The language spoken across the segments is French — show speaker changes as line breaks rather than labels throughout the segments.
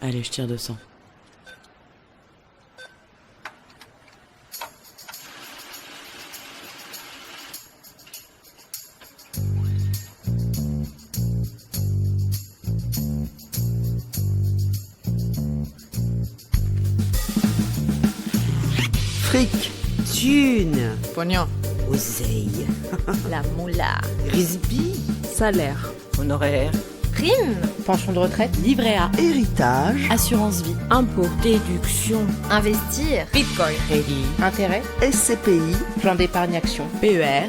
Allez, je tire 200.
Fric, thune,
Pognon.
oseille,
La moula.
risby,
Salaire.
Honoraire.
Prime.
Pension de retraite.
Livret A.
héritage,
Assurance vie. Impôt. Déduction.
Investir.
Bitcoin.
Crédit.
Intérêt.
SCPI,
Plan d'épargne action.
PER.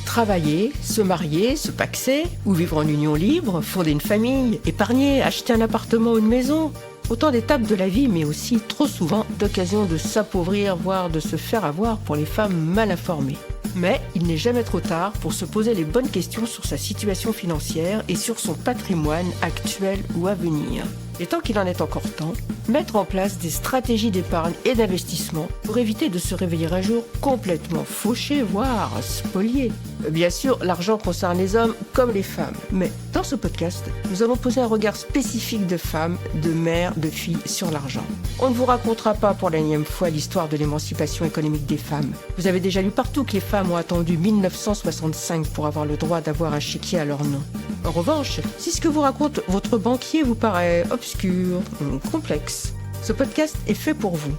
Travailler, se marier, se paxer, ou vivre en union libre, fonder une famille, épargner, acheter un appartement ou une maison. Autant d'étapes de la vie, mais aussi, trop souvent, d'occasions de s'appauvrir, voire de se faire avoir pour les femmes mal informées. Mais il n'est jamais trop tard pour se poser les bonnes questions sur sa situation financière et sur son patrimoine actuel ou à venir. Et tant qu'il en est encore temps, mettre en place des stratégies d'épargne et d'investissement pour éviter de se réveiller un jour complètement fauché, voire spolié. Bien sûr, l'argent concerne les hommes comme les femmes. Mais dans ce podcast, nous allons poser un regard spécifique de femmes, de mères, de filles sur l'argent. On ne vous racontera pas pour la énième fois l'histoire de l'émancipation économique des femmes. Vous avez déjà lu partout que les femmes ont attendu 1965 pour avoir le droit d'avoir un chéquier à leur nom. En revanche, si ce que vous raconte votre banquier vous paraît obscur ou complexe, ce podcast est fait pour vous.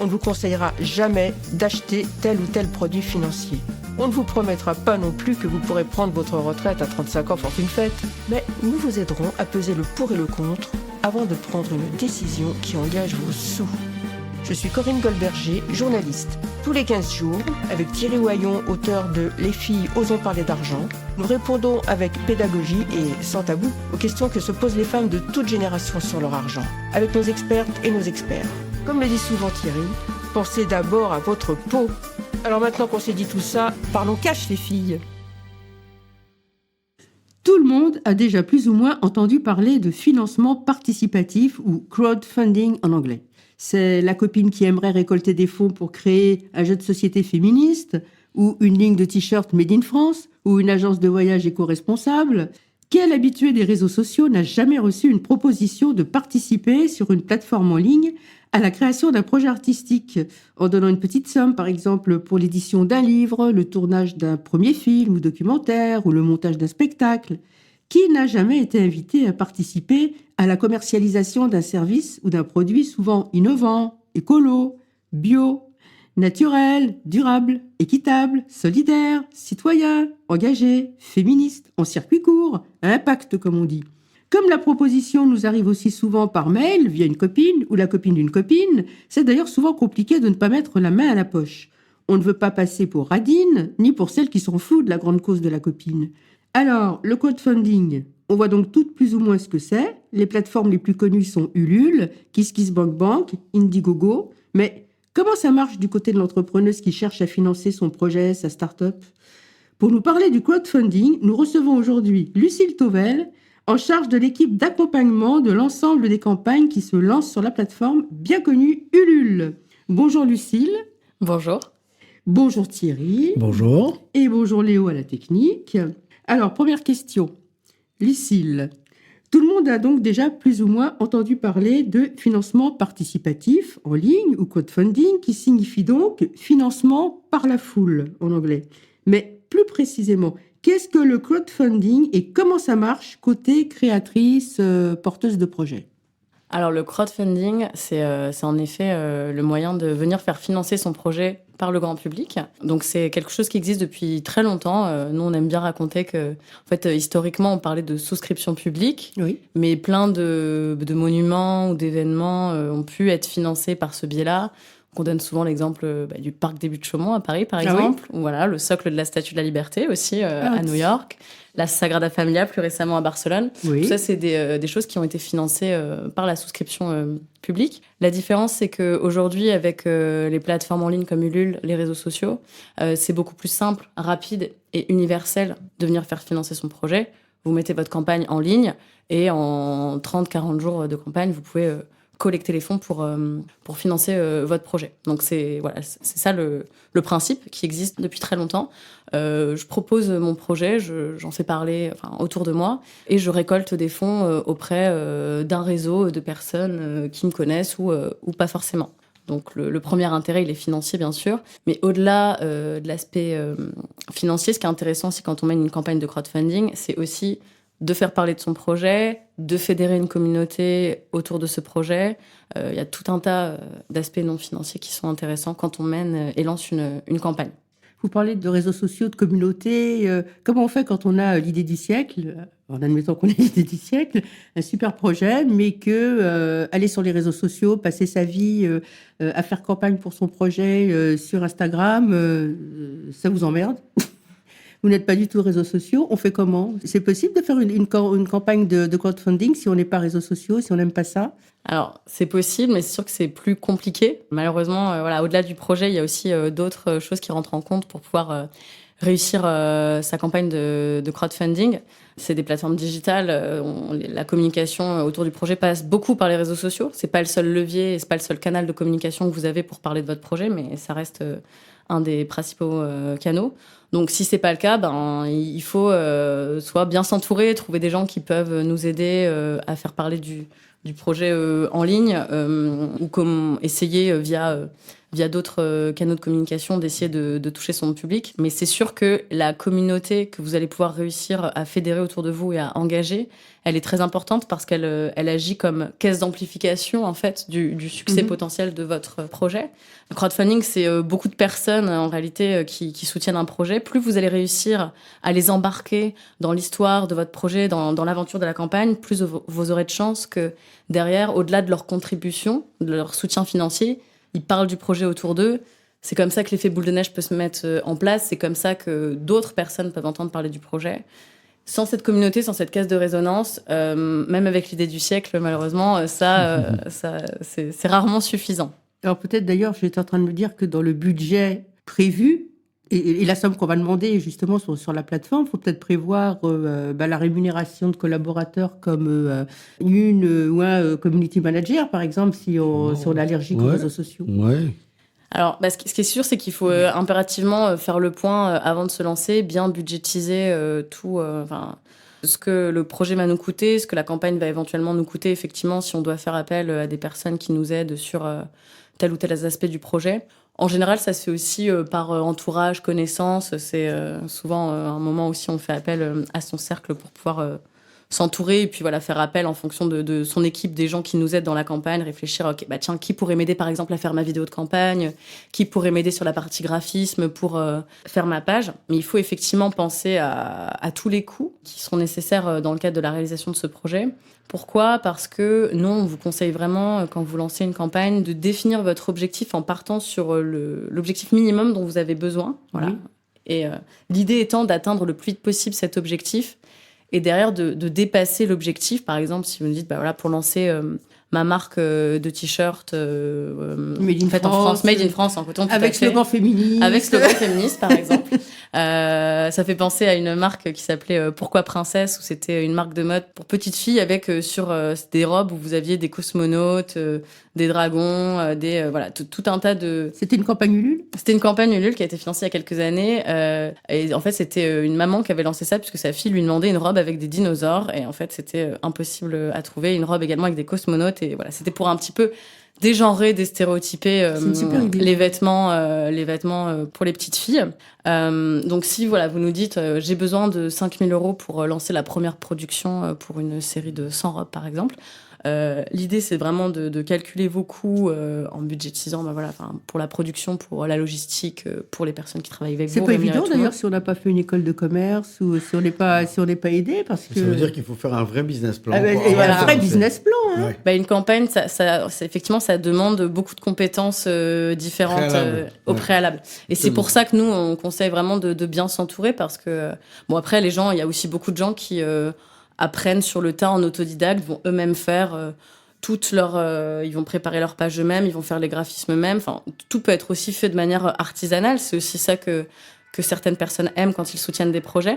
On ne vous conseillera jamais d'acheter tel ou tel produit financier. On ne vous promettra pas non plus que vous pourrez prendre votre retraite à 35 ans fortune faite, mais nous vous aiderons à peser le pour et le contre avant de prendre une décision qui engage vos sous. Je suis Corinne Goldberger, journaliste. Tous les 15 jours, avec Thierry Oyon, auteur de Les filles osons parler d'argent, nous répondons avec pédagogie et sans tabou aux questions que se posent les femmes de toute génération sur leur argent, avec nos expertes et nos experts. Comme le dit souvent Thierry, pensez d'abord à votre peau. Alors maintenant qu'on s'est dit tout ça, parlons cash les filles.
Tout le monde a déjà plus ou moins entendu parler de financement participatif ou crowdfunding en anglais. C'est la copine qui aimerait récolter des fonds pour créer un jeu de société féministe, ou une ligne de t-shirt made in France, ou une agence de voyage éco-responsable. Quel habitué des réseaux sociaux n'a jamais reçu une proposition de participer sur une plateforme en ligne à la création d'un projet artistique, en donnant une petite somme, par exemple, pour l'édition d'un livre, le tournage d'un premier film ou documentaire, ou le montage d'un spectacle? Qui n'a jamais été invité à participer à la commercialisation d'un service ou d'un produit souvent innovant, écolo, bio, naturel, durable, équitable, solidaire, citoyen, engagé, féministe, en circuit court, à impact comme on dit? Comme la proposition nous arrive aussi souvent par mail, via une copine ou la copine d'une copine, c'est d'ailleurs souvent compliqué de ne pas mettre la main à la poche. On ne veut pas passer pour radine, ni pour celle qui s'en fout de la grande cause de la copine. Alors, le crowdfunding, on voit donc toutes plus ou moins ce que c'est. Les plateformes les plus connues sont Ulule, KissKissBankBank, Indiegogo. Mais comment ça marche du côté de l'entrepreneuse qui cherche à financer son projet, sa start-up? Pour nous parler du crowdfunding, nous recevons aujourd'hui Lucille Tauvel, en charge de l'équipe d'accompagnement de l'ensemble des campagnes qui se lancent sur la plateforme bien connue Ulule. Bonjour Lucille.
Bonjour.
Bonjour Thierry.
Bonjour.
Et bonjour Léo à la technique. Alors, première question. Lucille, tout le monde a donc déjà plus ou moins entendu parler de financement participatif en ligne ou crowdfunding, qui signifie donc financement par la foule en anglais. Mais plus précisément, qu'est-ce que le crowdfunding et comment ça marche côté créatrice, porteuse de projet?
Alors le crowdfunding, c'est en effet le moyen de venir faire financer son projet par le grand public. Donc c'est quelque chose qui existe depuis très longtemps. Nous, on aime bien raconter que, en fait, historiquement, on parlait de souscription publique,
Oui.
mais plein de monuments ou d'événements ont pu être financés par ce biais-là. On donne souvent l'exemple du parc des Buttes-Chaumont à Paris, par exemple, ou voilà, le socle de la Statue de la Liberté aussi à New York, la Sagrada Familia plus récemment à Barcelone.
Oui.
Tout ça, c'est des choses qui ont été financées par la souscription publique. La différence, c'est qu'aujourd'hui, avec les plateformes en ligne comme Ulule, les réseaux sociaux, c'est beaucoup plus simple, rapide et universel de venir faire financer son projet. Vous mettez votre campagne en ligne et en 30-40 jours de campagne, vous pouvez collecter les fonds pour financer votre projet. Donc c'est ça le principe qui existe depuis très longtemps. Je propose mon projet, j'en fais parler autour de moi et je récolte des fonds auprès d'un réseau de personnes qui me connaissent ou pas forcément. Donc le premier intérêt, il est financier, bien sûr. Mais au-delà de l'aspect financier, ce qui est intéressant aussi quand on mène une campagne de crowdfunding, c'est aussi de faire parler de son projet, de fédérer une communauté autour de ce projet. Il y a tout un tas d'aspects non financiers qui sont intéressants quand on mène et lance une campagne.
Vous parlez de réseaux sociaux, de communautés. Comment on fait quand on a l'idée du siècle, en admettant qu'on ait l'idée du siècle, un super projet, mais que aller sur les réseaux sociaux, passer sa vie à faire campagne pour son projet sur Instagram, ça vous emmerde? Vous n'êtes pas du tout réseaux sociaux. On fait comment? C'est possible de faire une campagne de crowdfunding si on n'est pas réseaux sociaux, si on n'aime pas ça?
Alors, c'est possible, mais c'est sûr que c'est plus compliqué. Malheureusement, au-delà du projet, il y a aussi d'autres choses qui rentrent en compte pour pouvoir réussir sa campagne de crowdfunding. C'est des plateformes digitales. La communication autour du projet passe beaucoup par les réseaux sociaux. C'est pas le seul levier, c'est pas le seul canal de communication que vous avez pour parler de votre projet, mais ça reste un des principaux canaux. Donc, si c'est pas le cas, il faut soit bien s'entourer, trouver des gens qui peuvent nous aider à faire parler du projet en ligne ou comme essayer via d'autres canaux de communication d'essayer de toucher son public. Mais c'est sûr que la communauté que vous allez pouvoir réussir à fédérer autour de vous et à engager, elle est très importante parce qu'elle agit comme caisse d'amplification en fait du succès potentiel de votre projet. Le crowdfunding, c'est beaucoup de personnes en réalité qui soutiennent un projet. Plus vous allez réussir à les embarquer dans l'histoire de votre projet, dans l'aventure de la campagne, plus vous aurez de chances que derrière, au-delà de leur contribution, de leur soutien financier, ils parlent du projet autour d'eux. C'est comme ça que l'effet boule de neige peut se mettre en place. C'est comme ça que d'autres personnes peuvent entendre parler du projet. Sans cette communauté, sans cette caisse de résonance, même avec l'idée du siècle, malheureusement, c'est rarement suffisant.
Alors peut-être d'ailleurs, j'étais en train de me dire que dans le budget prévu, et la somme qu'on va demander justement sur la plateforme, il faut peut-être prévoir la rémunération de collaborateurs comme une ou un community manager, par exemple, si on est allergique aux réseaux sociaux.
Ouais.
Alors, ce qui est sûr, c'est qu'il faut impérativement faire le point avant de se lancer, bien budgétiser tout, ce que le projet va nous coûter, ce que la campagne va éventuellement nous coûter, effectivement, si on doit faire appel à des personnes qui nous aident sur tel ou tel aspect du projet. En général, ça se fait aussi par entourage, connaissance. C'est souvent un moment aussi on fait appel à son cercle pour pouvoir s'entourer et puis faire appel en fonction de son équipe, des gens qui nous aident dans la campagne, réfléchir, tiens, qui pourrait m'aider par exemple à faire ma vidéo de campagne, qui pourrait m'aider sur la partie graphisme pour faire ma page. Mais il faut effectivement penser à tous les coûts qui seront nécessaires dans le cadre de la réalisation de ce projet. Pourquoi ? Parce que nous, on vous conseille vraiment, quand vous lancez une campagne, de définir votre objectif en partant sur l'objectif minimum dont vous avez besoin. Voilà. Oui. Et l'idée étant d'atteindre le plus vite possible cet objectif et derrière de dépasser l'objectif. Par exemple, si vous me dites, pour lancer ma marque de t-shirt faite en France, made in France, en coton,
avec slogan féministe.
Avec slogan féministe, par exemple. Ça fait penser à une marque qui s'appelait Pourquoi Princesse, où c'était une marque de mode pour petites filles avec sur des robes où vous aviez des cosmonautes, des dragons, tout un tas de...
C'était une campagne Ulule ?
C'était une campagne Ulule qui a été financée il y a quelques années. Et en fait, c'était une maman qui avait lancé ça puisque sa fille lui demandait une robe avec des dinosaures. Et en fait, c'était impossible à trouver. Une robe également avec des cosmonautes. Et voilà, c'était pour un petit peu dégenrer, déstéréotyper les vêtements pour les petites filles. Donc si vous nous dites j'ai besoin de 5 000 € pour lancer la première production pour une série de 100 robes par exemple, l'idée c'est vraiment de calculer vos coûts en budgétisant pour la production, pour la logistique, pour les personnes qui travaillent avec vous.
C'est pas évident d'ailleurs si on n'a pas fait une école de commerce ou si on n'est pas aidé parce que...
Ça veut dire qu'il faut faire un vrai business plan.
Un vrai business plan. Hein.
Ouais.
Une campagne, effectivement, ça demande beaucoup de compétences différentes au préalable. Et c'est pour ça que nous, on conseille vraiment de bien s'entourer parce que, après, les gens, il y a aussi beaucoup de gens qui apprennent sur le tas en autodidacte, vont eux-mêmes faire ils vont préparer leur page eux-mêmes, ils vont faire les graphismes eux-mêmes. Enfin, tout peut être aussi fait de manière artisanale. C'est aussi ça que certaines personnes aiment quand ils soutiennent des projets.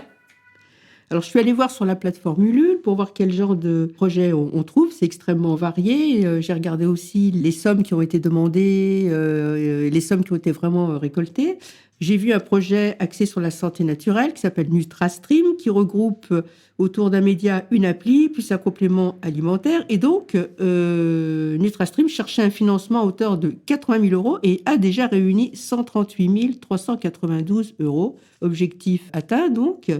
Alors, je suis allée voir sur la plateforme Ulule pour voir quel genre de projet on trouve. C'est extrêmement varié. J'ai regardé aussi les sommes qui ont été demandées, les sommes qui ont été vraiment récoltées. J'ai vu un projet axé sur la santé naturelle qui s'appelle NutraStream, qui regroupe autour d'un média une appli, plus un complément alimentaire. Et donc, NutraStream cherchait un financement à hauteur de 80 000 € et a déjà réuni 138 392 €. Objectif atteint, donc.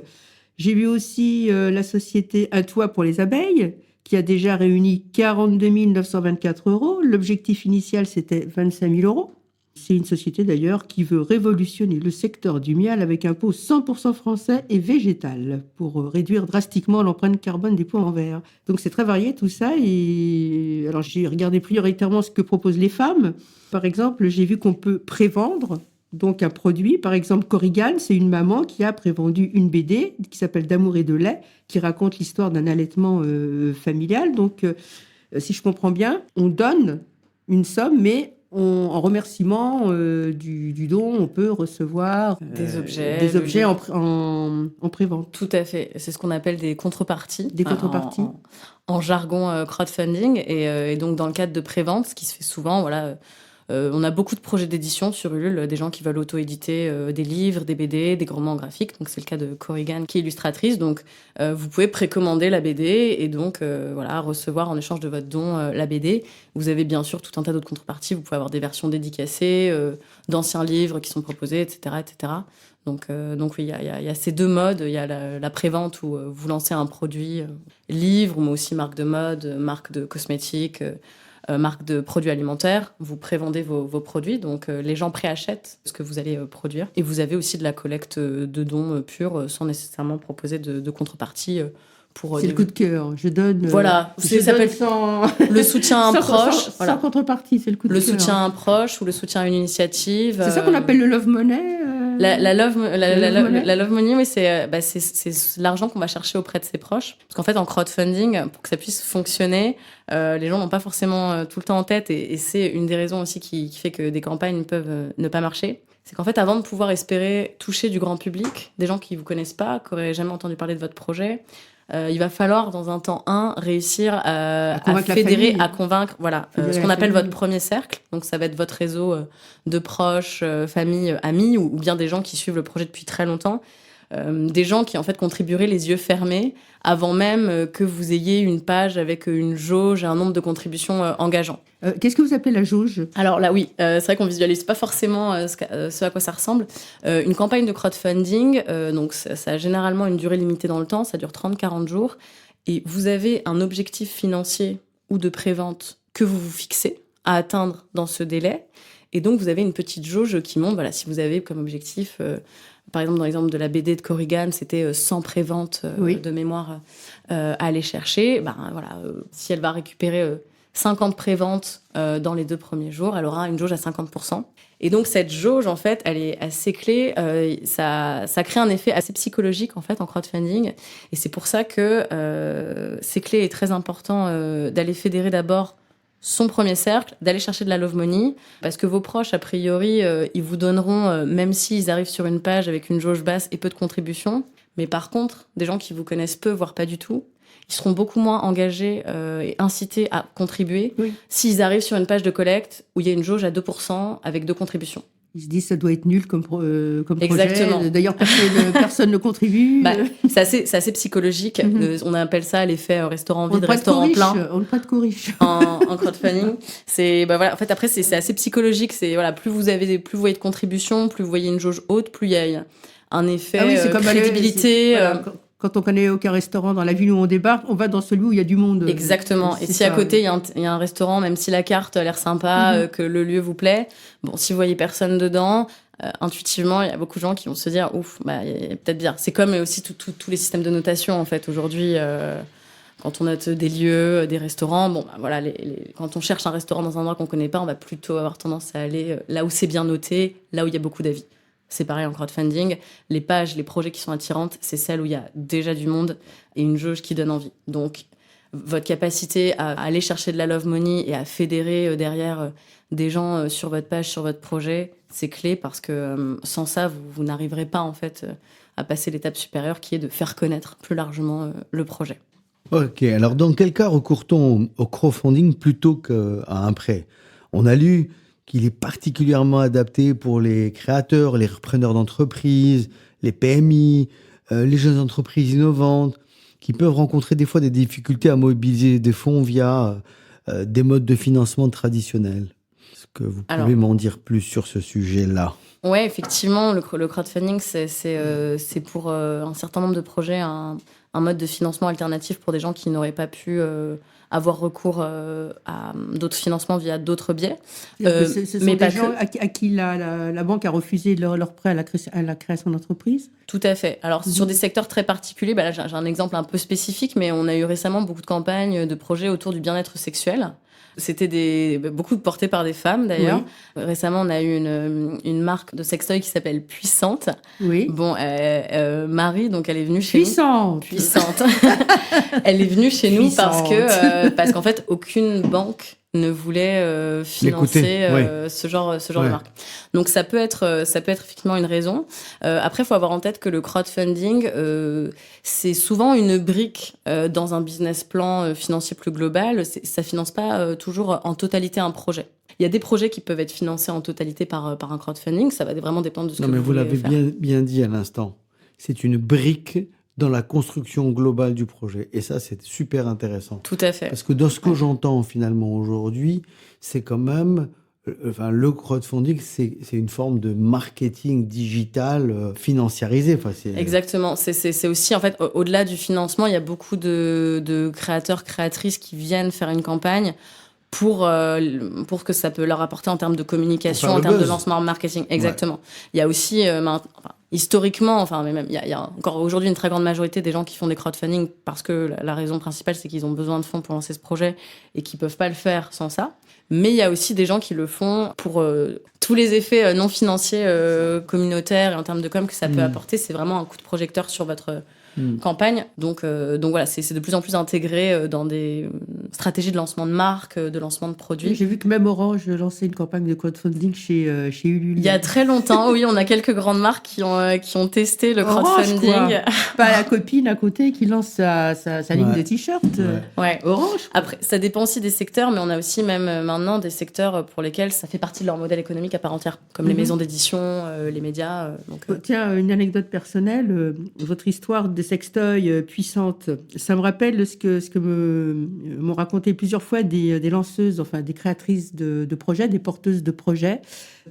J'ai vu aussi la société Un Toit pour les abeilles, qui a déjà réuni 42 924 €. L'objectif initial, c'était 25 000 €. C'est une société d'ailleurs qui veut révolutionner le secteur du miel avec un pot 100% français et végétal pour réduire drastiquement l'empreinte carbone des pots en verre. Donc c'est très varié tout ça. Et alors j'ai regardé prioritairement ce que proposent les femmes. Par exemple, j'ai vu qu'on peut prévendre donc un produit. Par exemple, Corrigan, c'est une maman qui a prévendu une BD qui s'appelle D'amour et de lait, qui raconte l'histoire d'un allaitement familial. Donc si je comprends bien, on donne une somme, mais en remerciement du don, on peut recevoir
des objets
en prévente.
Tout à fait. C'est ce qu'on appelle des contreparties.
Des contreparties.
En jargon crowdfunding. Et donc, dans le cadre de prévente, ce qui se fait souvent, voilà, on a beaucoup de projets d'édition sur Ulule, des gens qui veulent auto-éditer des livres, des BD, des romans graphiques. Donc, c'est le cas de Corrigan, qui est illustratrice. Donc, vous pouvez précommander la BD et donc voilà, recevoir en échange de votre don la BD. Vous avez bien sûr tout un tas d'autres contreparties. Vous pouvez avoir des versions dédicacées, d'anciens livres qui sont proposés, etc., etc. Donc oui, il y a ces deux modes. Il y a la prévente où vous lancez un produit livre, mais aussi marque de mode, marque de cosmétiques, marque de produits alimentaires. Vous prévendez vos produits, donc les gens préachètent ce que vous allez produire. Et vous avez aussi de la collecte de dons purs sans nécessairement proposer de contrepartie.
C'est le coup de cœur. Je donne.
Voilà, ça s'appelle le soutien à un proche.
Sans contrepartie, c'est le coup de cœur.
Le soutien à un proche ou le soutien à une initiative.
C'est ça qu'on appelle le love money.
La love money, oui, c'est l'argent qu'on va chercher auprès de ses proches. Parce qu'en fait, en crowdfunding, pour que ça puisse fonctionner, les gens n'ont pas forcément tout le temps en tête, et c'est une des raisons aussi qui fait que des campagnes peuvent ne pas marcher. C'est qu'en fait, avant de pouvoir espérer toucher du grand public, des gens qui vous connaissent pas, qui auraient jamais entendu parler de votre projet, il va falloir, dans un temps réussir à fédérer, à convaincre, voilà, ce qu'on appelle votre premier cercle. Donc, ça va être votre réseau de proches, famille, amis, ou bien des gens qui suivent le projet depuis très longtemps. Des gens qui, en fait, contribueraient les yeux fermés avant même que vous ayez une page avec une jauge et un nombre de contributions engageants.
Qu'est-ce que vous appelez la jauge ?
Alors là, oui, c'est vrai qu'on visualise pas forcément ce à quoi ça ressemble. Une campagne de crowdfunding, donc ça a généralement une durée limitée dans le temps, ça dure 30-40 jours, et vous avez un objectif financier ou de prévente que vous vous fixez à atteindre dans ce délai, et donc vous avez une petite jauge qui monte. Voilà, si vous avez comme objectif... par exemple, dans l'exemple de la BD de Corrigan, c'était 100 préventes de mémoire à aller chercher. Si elle va récupérer 50 préventes dans les 2 premiers jours, elle aura une jauge à 50%. Et donc, cette jauge, en fait, elle est assez clé. Ça crée un effet assez psychologique, en fait, en crowdfunding. Et c'est pour ça que c'est clé et très important d'aller fédérer d'abord son premier cercle, d'aller chercher de la love money, parce que vos proches, a priori, ils vous donneront, même s'ils arrivent sur une page avec une jauge basse et peu de contributions. Mais par contre, des gens qui vous connaissent peu, voire pas du tout, ils seront beaucoup moins engagés et incités à contribuer s'ils arrivent sur une page de collecte où il y a une jauge à 2% avec 2 contributions.
Ils se disent que ça doit être nul comme
Exactement.
projet. D'ailleurs, personne ne contribue.
C'est assez psychologique. On appelle ça l'effet restaurant vide, restaurant plein.
On ne prête qu'aux riches.
En crowdfunding. En fait, après, c'est assez psychologique. Plus vous voyez de contributions, plus vous voyez une jauge haute, plus il y a un effet crédibilité.
Quand on connaît aucun restaurant dans la ville où on débarque, on va dans celui où il y a du monde.
Exactement. Et si à côté, il y a un restaurant, même si la carte a l'air sympa, que le lieu vous plaît, bon, si vous voyez personne dedans, intuitivement, il y a beaucoup de gens qui vont se dire, ouf, il y a peut-être bien. C'est comme aussi tous les systèmes de notation, en fait, aujourd'hui. Quand on note des lieux, des restaurants, quand on cherche un restaurant dans un endroit qu'on connaît pas, on va plutôt avoir tendance à aller là où c'est bien noté, là où il y a beaucoup d'avis. C'est pareil en crowdfunding. Les pages, les projets qui sont attirantes, c'est celles où il y a déjà du monde et une jauge qui donne envie. Donc, votre capacité à aller chercher de la love money et à fédérer derrière des gens sur votre page, sur votre projet, c'est clé, parce que sans ça, vous n'arriverez pas en fait à passer l'étape supérieure qui est de faire connaître plus largement le projet.
Ok, alors dans quel cas recourt-on au crowdfunding plutôt qu'à un prêt? On a lu qu'il est particulièrement adapté pour les créateurs, les repreneurs d'entreprises, les PMI, les jeunes entreprises innovantes, qui peuvent rencontrer des fois des difficultés à mobiliser des fonds via des modes de financement traditionnels. Est-ce que vous pouvez m'en dire plus sur ce sujet-là?
Oui, effectivement, le crowdfunding, c'est pour un certain nombre de projets un mode de financement alternatif pour des gens qui n'auraient pas pu avoir recours à d'autres financements via d'autres biais.
Ce sont des gens à qui la banque a refusé leur prêt à la création d'entreprise?
Tout à fait. Alors, sur des secteurs très particuliers, là, j'ai un exemple un peu spécifique, mais on a eu récemment beaucoup de campagnes de projets autour du bien-être sexuel. C'était beaucoup porté par des femmes, d'ailleurs. Oui. Récemment, on a eu une marque de sextoy qui s'appelle Puissante.
Oui.
Bon, Marie, donc elle est venue chez
nous. Puissante.
Elle est venue chez nous parce qu'en fait, aucune banque ne voulait financer ce genre de marque. Donc ça peut être effectivement une raison. Après, il faut avoir en tête que le crowdfunding, c'est souvent une brique dans un business plan financier plus global. Ça finance pas toujours en totalité un projet. Il y a des projets qui peuvent être financés en totalité par un crowdfunding. Ça va vraiment dépendre de ce que vous voulez faire.
Non, mais vous l'avez bien dit à l'instant. C'est une brique dans la construction globale du projet. Et ça, c'est super intéressant.
Tout à fait.
Parce que dans ce que j'entends finalement aujourd'hui, c'est quand même... le crowdfunding, c'est une forme de marketing digital financiarisé.
Exactement. C'est aussi, en fait, au-delà du financement, il y a beaucoup de créateurs, créatrices qui viennent faire une campagne pour que ça peut leur apporter en termes de communication, en termes de lancement marketing. Exactement. Ouais. Il y a aussi... historiquement, il y a encore aujourd'hui une très grande majorité des gens qui font des crowdfunding parce que la raison principale, c'est qu'ils ont besoin de fonds pour lancer ce projet et qu'ils peuvent pas le faire sans ça. Mais il y a aussi des gens qui le font pour tous les effets non financiers communautaires et en termes de com que ça peut apporter. C'est vraiment un coup de projecteur sur votre campagne. Donc voilà, c'est de plus en plus intégré dans des stratégies de lancement de marque, de lancement de produits.
J'ai vu que même Orange lançait une campagne de crowdfunding chez Ulule.
Il y a très longtemps, oui, on a quelques grandes marques qui ont testé le crowdfunding.
Orange, pas la copine à côté qui lance sa ligne de t-shirts.
Ouais.
Orange.
Après, ça dépend aussi des secteurs, mais on a aussi même maintenant des secteurs pour lesquels ça fait partie de leur modèle économique à part entière, comme les maisons d'édition, les médias.
Tiens, une anecdote personnelle, votre histoire de sextoy Puissante, ça me rappelle ce que m'ont raconté plusieurs fois des lanceuses, enfin des créatrices de projets, des porteuses de projets,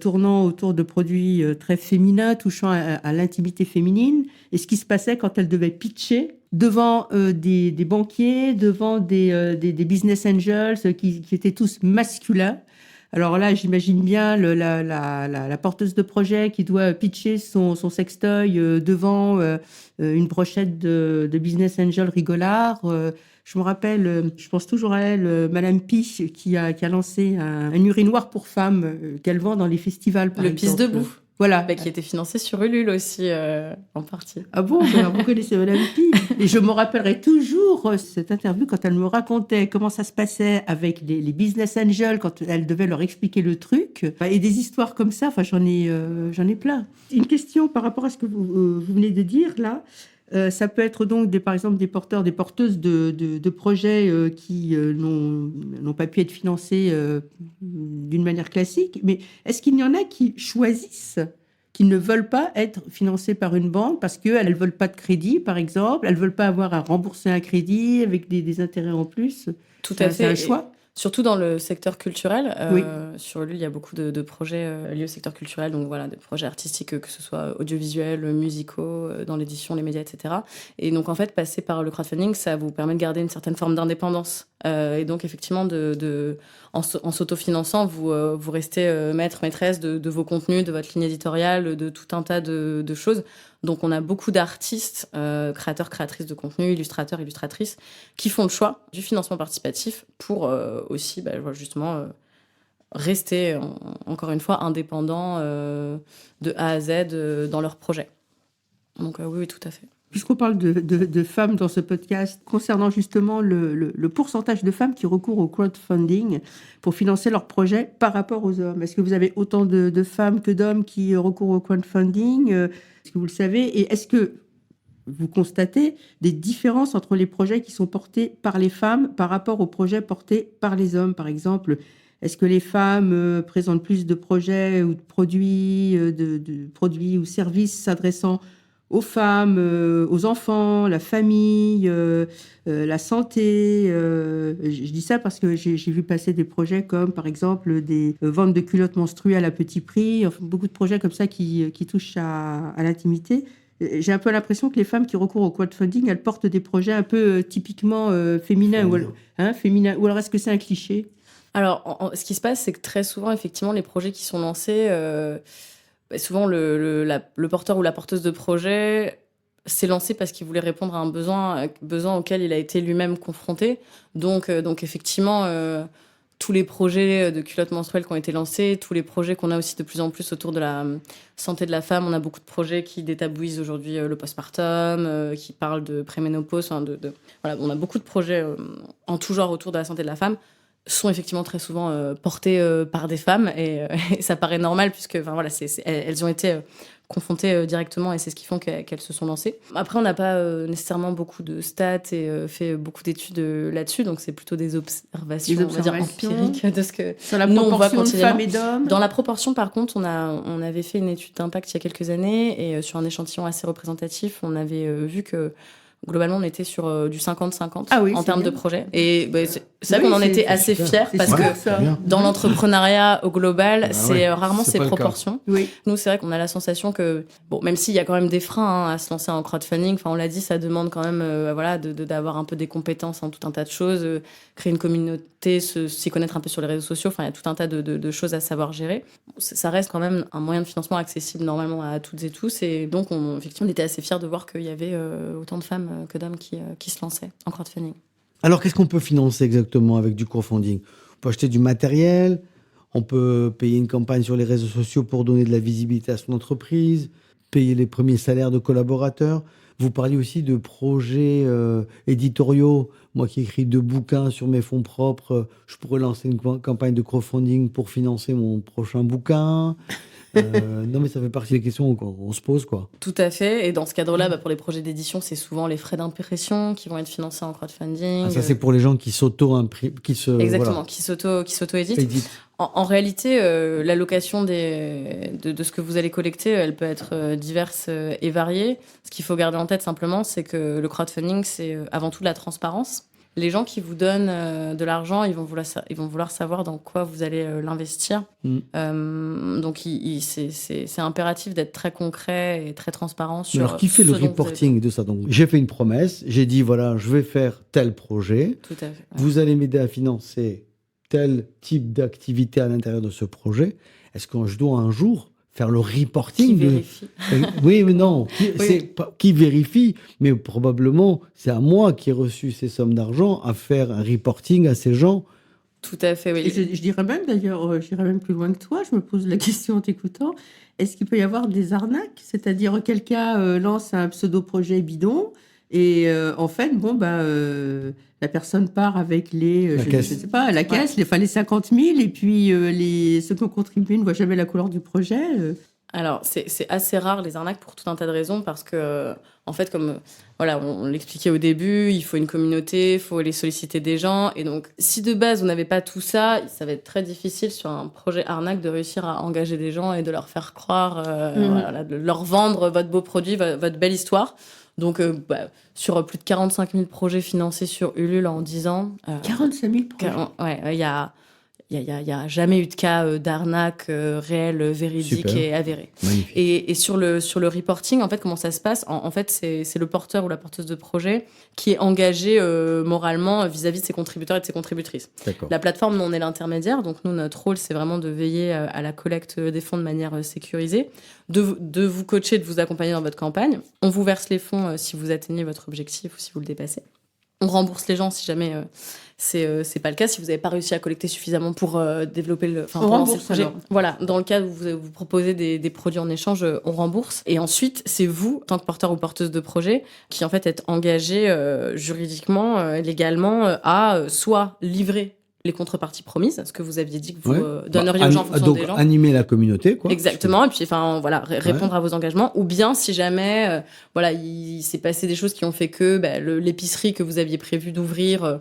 tournant autour de produits très féminins, touchant à l'intimité féminine, et ce qui se passait quand elles devaient pitcher devant des banquiers, devant des business angels qui étaient tous masculins. Alors là, j'imagine bien la porteuse de projet qui doit pitcher son sextoy devant une brochette de business angel rigolard. Je me rappelle, je pense toujours à elle, Madame Piche, qui a lancé un urinoir pour femmes qu'elle vend dans les festivals, par exemple.
Le Pisse debout.
Voilà.
Qui était financé sur Ulule aussi, en partie.
Ah bon, alors vous connaissez Madame Pi. Et je me rappellerai toujours cette interview quand elle me racontait comment ça se passait avec les business angels, quand elle devait leur expliquer le truc. Et des histoires comme ça, j'en ai plein. Une question par rapport à ce que vous venez de dire, là. Ça peut être donc par exemple des porteurs, des porteuses de projets qui n'ont pas pu être financés d'une manière classique. Mais est-ce qu'il y en a qui choisissent, qui ne veulent pas être financés par une banque parce qu'elles ne veulent pas de crédit, par exemple, elles ne veulent pas avoir à rembourser un crédit avec des intérêts en plus?
Tout à fait.
C'est un choix.
Surtout dans le secteur culturel.
Oui.
Sur Ulule, il y a beaucoup de projets liés au secteur culturel, donc voilà, des projets artistiques, que ce soit audiovisuels, musicaux, dans l'édition, les médias, etc. Et donc, en fait, passer par le crowdfunding, ça vous permet de garder une certaine forme d'indépendance. Et donc, effectivement, en s'autofinançant, vous restez maître, maîtresse de vos contenus, de votre ligne éditoriale, de tout un tas de choses. Donc, on a beaucoup d'artistes, créateurs, créatrices de contenu, illustrateurs, illustratrices, qui font le choix du financement participatif pour aussi, justement, rester, encore une fois, indépendants de A à Z dans leur projet. Donc, oui, tout à fait.
Puisqu'on parle de femmes dans ce podcast, concernant justement le pourcentage de femmes qui recourent au crowdfunding pour financer leurs projets par rapport aux hommes. Est-ce que vous avez autant de femmes que d'hommes qui recourent au crowdfunding? Est-ce que vous le savez? Et est-ce que vous constatez des différences entre les projets qui sont portés par les femmes par rapport aux projets portés par les hommes? Par exemple, est-ce que les femmes présentent plus de projets ou de produits ou services s'adressant aux femmes, aux enfants, la famille, la santé? Je dis ça parce que j'ai vu passer des projets comme, par exemple, des ventes de culottes menstruelles à petit prix, enfin, beaucoup de projets comme ça qui touchent à l'intimité. J'ai un peu l'impression que les femmes qui recourent au crowdfunding, elles portent des projets un peu typiquement féminins. Féminin. Ou alors est-ce que c'est un cliché?
Alors, ce qui se passe, c'est que très souvent, effectivement, les projets qui sont lancés... souvent, le porteur ou la porteuse de projet s'est lancé parce qu'il voulait répondre à un besoin auquel il a été lui-même confronté. Donc effectivement, tous les projets de culottes menstruelles qui ont été lancés, tous les projets qu'on a aussi de plus en plus autour de la santé de la femme, on a beaucoup de projets qui détabouisent aujourd'hui le postpartum, qui parlent de préménopause. Voilà, on a beaucoup de projets en tout genre autour de la santé de la femme, sont effectivement très souvent portés par des femmes et ça paraît normal puisque elles ont été confrontées directement et c'est ce qui fait qu'elles se sont lancées. Après, on n'a pas nécessairement beaucoup de stats et fait beaucoup d'études là-dessus, donc c'est plutôt des observations on va dire, empiriques de ce que
sur la proportion de femmes et d'hommes.
Dans la proportion, par contre, on avait fait une étude d'impact il y a quelques années et sur un échantillon assez représentatif, on avait vu que globalement, on était sur du 50-50 en termes de projets. Et c'est vrai qu'on en était assez fiers parce que dans l'entrepreneuriat au global, c'est rarement ces proportions. Oui. Nous, c'est vrai qu'on a la sensation que, même s'il y a quand même des freins à se lancer en crowdfunding, on l'a dit, ça demande quand même d'avoir un peu des compétences en tout un tas de choses, créer une communauté, s'y connaître un peu sur les réseaux sociaux. Il y a tout un tas de choses à savoir gérer. Ça reste quand même un moyen de financement accessible normalement à toutes et tous. Et donc, effectivement, on était assez fiers de voir qu'il y avait autant de femmes que d'hommes qui se lançaient en crowdfunding.
Alors, qu'est-ce qu'on peut financer exactement avec du crowdfunding? On peut acheter du matériel, on peut payer une campagne sur les réseaux sociaux pour donner de la visibilité à son entreprise, payer les premiers salaires de collaborateurs. Vous parliez aussi de projets éditoriaux. Moi qui écris 2 bouquins sur mes fonds propres, je pourrais lancer une campagne de crowdfunding pour financer mon prochain bouquin. Non, mais ça fait partie des questions qu'on se pose, quoi.
Tout à fait. Et dans ce cadre-là, pour les projets d'édition, c'est souvent les frais d'impression qui vont être financés en crowdfunding.
Ça, c'est pour les gens qui s'auto-impriment,
Exactement, qui s'auto-éditent. En réalité, l'allocation de ce que vous allez collecter, elle peut être diverse et variée. Ce qu'il faut garder en tête simplement, c'est que le crowdfunding, c'est avant tout de la transparence. Les gens qui vous donnent de l'argent, ils vont vouloir savoir dans quoi vous allez l'investir. Donc, c'est impératif d'être très concret et très transparent sur.
Alors, qui fait le reporting de ça? Donc, j'ai fait une promesse, j'ai dit voilà, je vais faire tel projet.
Tout à fait. Ouais.
Vous allez m'aider à financer tel type d'activité à l'intérieur de ce projet. Est-ce que je dois un jour faire le reporting?
Qui vérifie.
Oui, mais non. Qui vérifie, mais probablement, c'est à moi qui ai reçu ces sommes d'argent à faire un reporting à ces gens.
Tout à fait, oui.
Et je dirais même, d'ailleurs, j'irais même plus loin que toi, je me pose la question en t'écoutant, est-ce qu'il peut y avoir des arnaques? C'est-à-dire, quelqu'un lance un pseudo-projet bidon, et en fait, la personne part avec les, je sais pas, la caisse, les 50 000, et puis ceux qui ont contribué ne voient jamais la couleur du projet.
Alors, c'est assez rare, les arnaques, pour tout un tas de raisons, parce que, en fait, comme on l'expliquait au début, il faut une communauté, il faut aller solliciter des gens. Et donc, si de base, vous n'avez pas tout ça, ça va être très difficile sur un projet arnaque de réussir à engager des gens et de leur faire croire, de leur vendre votre beau produit, votre belle histoire. Donc, sur plus de 45 000 projets financés sur Ulule en 10 ans.
45 000 projets.
Il n'y a jamais eu de cas d'arnaque réelle, véridique et avérée. Et sur le reporting, en fait, comment ça se passe? En fait, c'est le porteur ou la porteuse de projet qui est engagé moralement vis-à-vis de ses contributeurs et de ses contributrices. D'accord. La plateforme, nous, on est l'intermédiaire. Donc, nous, notre rôle, c'est vraiment de veiller à la collecte des fonds de manière sécurisée, de vous coacher, de vous accompagner dans votre campagne. On vous verse les fonds si vous atteignez votre objectif ou si vous le dépassez. On rembourse les gens si jamais c'est pas le cas. Si vous n'avez pas réussi à collecter suffisamment pour développer
On
pour lancer le
rembourse
projet.
alors.
Voilà, dans le cas où vous proposez des produits en échange, on rembourse. Et ensuite, c'est vous, en tant que porteur ou porteuse de projet, qui en fait êtes engagé juridiquement, légalement, à soit livrer les contreparties promises, ce que vous aviez dit que vous donneriez aux gens en fonction
donc,
des gens.
animer la communauté, quoi.
Exactement, et puis voilà, répondre à vos engagements, ou bien si jamais voilà, il s'est passé des choses qui ont fait que l'épicerie que vous aviez prévu d'ouvrir,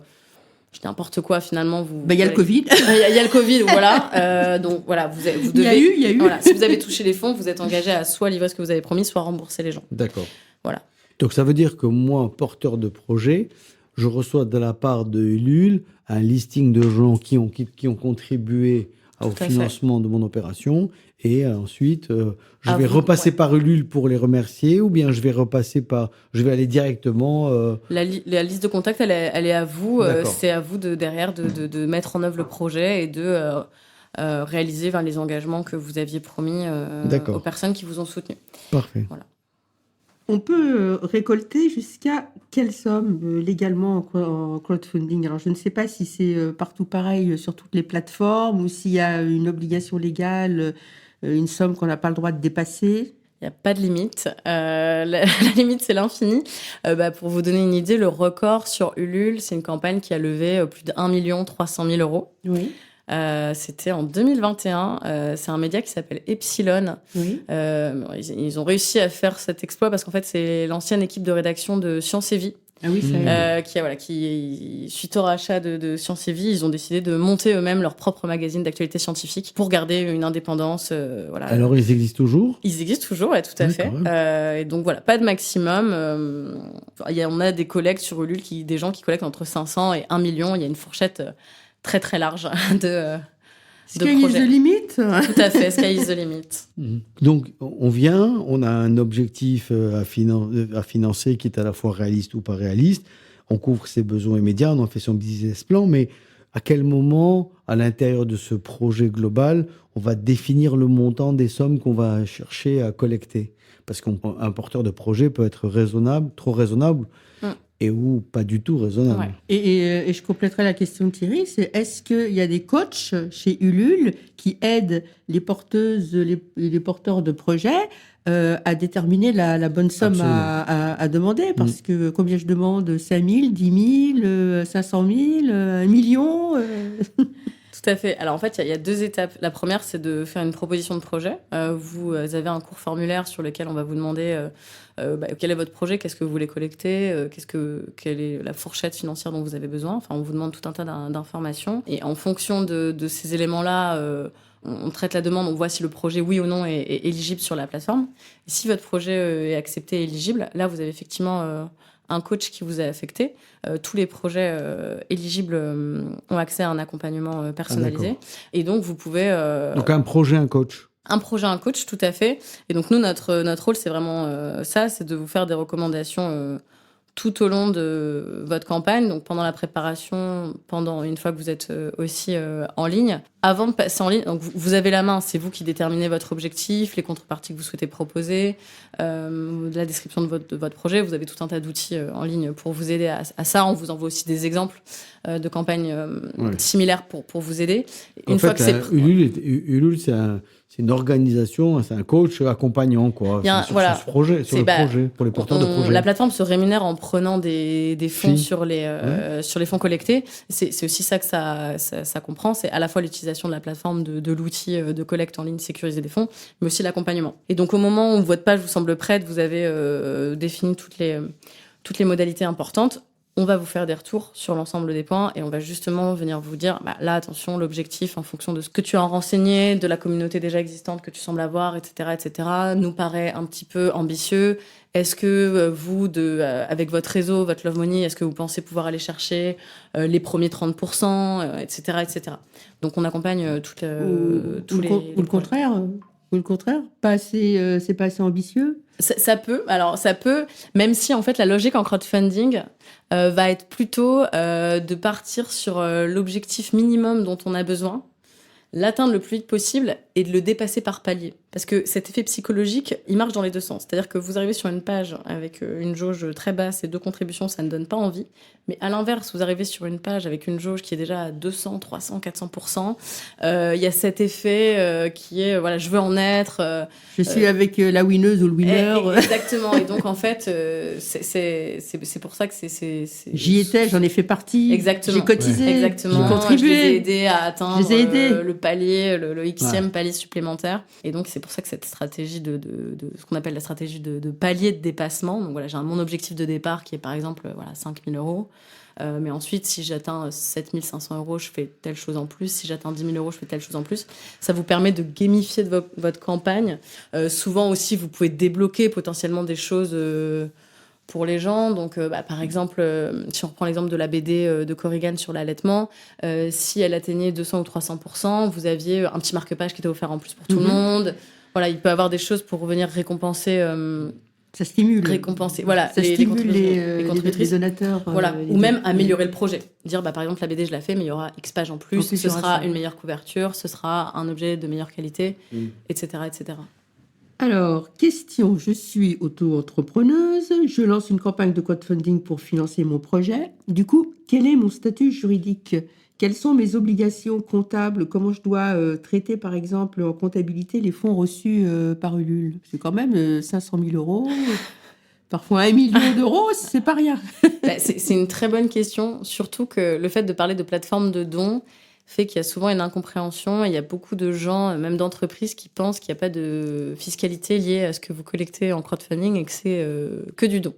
je dis n'importe quoi finalement, vous.
Il y a le Covid.
Il y a le Covid, voilà. Donc voilà, vous devez.
Il y a eu.
Voilà, si vous avez touché les fonds, vous êtes engagé à soit livrer ce que vous avez promis, soit rembourser les gens.
D'accord.
Voilà.
Donc ça veut dire que moi, porteur de projet, je reçois de la part de Ulule un listing de gens qui ont contribué au financement de mon opération. Et ensuite, je vais repasser par Ulule pour les remercier, ou bien je vais aller directement.
La liste de contacts, elle est à vous.
D'accord.
C'est à vous derrière de mettre en œuvre le projet et de réaliser les engagements que vous aviez promis aux personnes qui vous ont soutenu.
Parfait.
Voilà.
On peut récolter jusqu'à quelle somme légalement en crowdfunding? Alors, je ne sais pas si c'est partout pareil sur toutes les plateformes ou s'il y a une obligation légale, une somme qu'on n'a pas le droit de dépasser.
Il n'y a pas de limite. La limite, c'est l'infini. Pour vous donner une idée, le record sur Ulule, c'est une campagne qui a levé plus de 1 300 000 euros.
Oui.
C'était en 2021. C'est un média qui s'appelle Epsilon.
Oui.
Ils ont réussi à faire cet exploit parce qu'en fait, c'est l'ancienne équipe de rédaction de Science et Vie.
Ah oui, ça
Qui, suite au rachat de Science et Vie, ils ont décidé de monter eux-mêmes leur propre magazine d'actualité scientifique pour garder une indépendance.
Alors, ils existent toujours?
Ils existent toujours, ouais, tout à fait. Et donc, voilà, pas de maximum. On a des collectes sur Ulule, des gens qui collectent entre 500 et 1 million. Il y a une fourchette très, très large de
Sky is the limit.
Tout à fait, sky is the limit.
Donc, on a un objectif à financer qui est à la fois réaliste ou pas réaliste. On couvre ses besoins immédiats, on en fait son business plan, mais à quel moment, à l'intérieur de ce projet global, on va définir le montant des sommes qu'on va chercher à collecter? Parce qu'un porteur de projet peut être raisonnable, trop raisonnable, ou pas du tout raisonnable.
Ouais.
Et je compléterai la question de Thierry, c'est est-ce qu'il y a des coachs chez Ulule qui aident les porteuses, les porteurs de projets à déterminer la bonne somme à demander? Parce que combien je demande? 5 000, 10 000, 500 000, 1 million
Tout à fait. Alors en fait, il y a 2 étapes. La première, c'est de faire une proposition de projet. Vous avez un court formulaire sur lequel on va vous demander quel est votre projet, qu'est-ce que vous voulez collecter, quelle est la fourchette financière dont vous avez besoin. Enfin, on vous demande tout un tas d'informations. Et en fonction de ces éléments-là, on traite la demande, on voit si le projet, oui ou non, est éligible sur la plateforme. Et si votre projet est accepté et éligible, là, vous avez effectivement un coach qui vous a affecté. Tous les projets éligibles ont accès à un accompagnement personnalisé. Et donc, vous pouvez...
Donc, un projet, un coach.
Un projet, un coach, tout à fait. Et donc, nous, notre rôle, c'est vraiment ça, c'est de vous faire des recommandations tout au long de votre campagne, donc pendant la préparation, une fois que vous êtes aussi en ligne. Avant de passer en ligne, donc vous avez la main, c'est vous qui déterminez votre objectif, les contreparties que vous souhaitez proposer, la description de votre projet. Vous avez tout un tas d'outils en ligne pour vous aider à ça. On vous envoie aussi des exemples de campagnes similaires pour vous aider.
Ulule, c'est une organisation, c'est un coach accompagnant sur ce projet, pour les porteurs de projet.
La plateforme se rémunère en prenant des fonds sur les fonds collectés. C'est aussi ça que ça comprend. C'est à la fois l'utilisation de la plateforme, de l'outil de collecte en ligne sécurisé des fonds, mais aussi l'accompagnement. Et donc au moment où votre page vous semble prête, vous avez défini toutes les modalités importantes. On va vous faire des retours sur l'ensemble des points et on va justement venir vous dire, là, attention, l'objectif en fonction de ce que tu as renseigné, de la communauté déjà existante que tu sembles avoir, etc., nous paraît un petit peu ambitieux. Est-ce que vous, avec votre réseau, votre Love Money, est-ce que vous pensez pouvoir aller chercher les premiers 30%, etc. Donc, on accompagne tous les...
Ou le contraire Ou le contraire, c'est pas assez ambitieux.
Ça peut, même si en fait la logique en crowdfunding va être plutôt de partir sur l'objectif minimum dont on a besoin, l'atteindre le plus vite possible et de le dépasser par palier. Parce que cet effet psychologique, il marche dans les deux sens. C'est-à-dire que vous arrivez sur une page avec une jauge très basse et 2 contributions, ça ne donne pas envie. Mais à l'inverse, vous arrivez sur une page avec une jauge qui est déjà à 200, 300, 400%. Il y a cet effet qui est, voilà, je veux en être.
Je suis avec la winneuse ou le winner.
Exactement. Et donc, en fait, c'est pour ça que c'est...
J'y étais, j'en ai fait partie.
Exactement.
J'ai cotisé.
Exactement.
J'ai contribué.
Je les ai aidés à atteindre
Je les ai aidés.
le palier, le xème palier supplémentaire. Et donc, c'est pour ça que cette stratégie de ce qu'on appelle la stratégie de palier de dépassement. Donc voilà, j'ai mon objectif de départ qui est par exemple 5 000 euros. Mais ensuite, si j'atteins 7 500 euros, je fais telle chose en plus. Si j'atteins 10 000 euros, je fais telle chose en plus. Ça vous permet de gamifier votre campagne. Souvent aussi, vous pouvez débloquer potentiellement des choses pour les gens. Donc, par exemple, si on reprend l'exemple de la BD de Corrigan sur l'allaitement, si elle atteignait 200 ou 300%, vous aviez un petit marque-page qui était offert en plus pour tout le monde. Voilà, il peut y avoir des choses pour venir récompenser...
ça stimule.
Récompenser, voilà,
ça stimule les
contributrices.
donateurs.
Voilà, ou même améliorer le projet. Dire, par exemple, la BD, je la fais, mais il y aura X pages en plus, ce sera une meilleure couverture, ce sera un objet de meilleure qualité, etc., etc.
Alors, question, je suis auto-entrepreneuse, je lance une campagne de crowdfunding pour financer mon projet. Du coup, quel est mon statut juridique ? Quelles sont mes obligations comptables ? Comment je dois traiter, par exemple, en comptabilité, les fonds reçus par Ulule ? C'est quand même 500 000 euros, parfois 1 million d'euros, c'est pas rien.
C'est une très bonne question, surtout que le fait de parler de plateforme de dons fait qu'il y a souvent une incompréhension. Et il y a beaucoup de gens, même d'entreprises, qui pensent qu'il n'y a pas de fiscalité liée à ce que vous collectez en crowdfunding et que c'est que du don.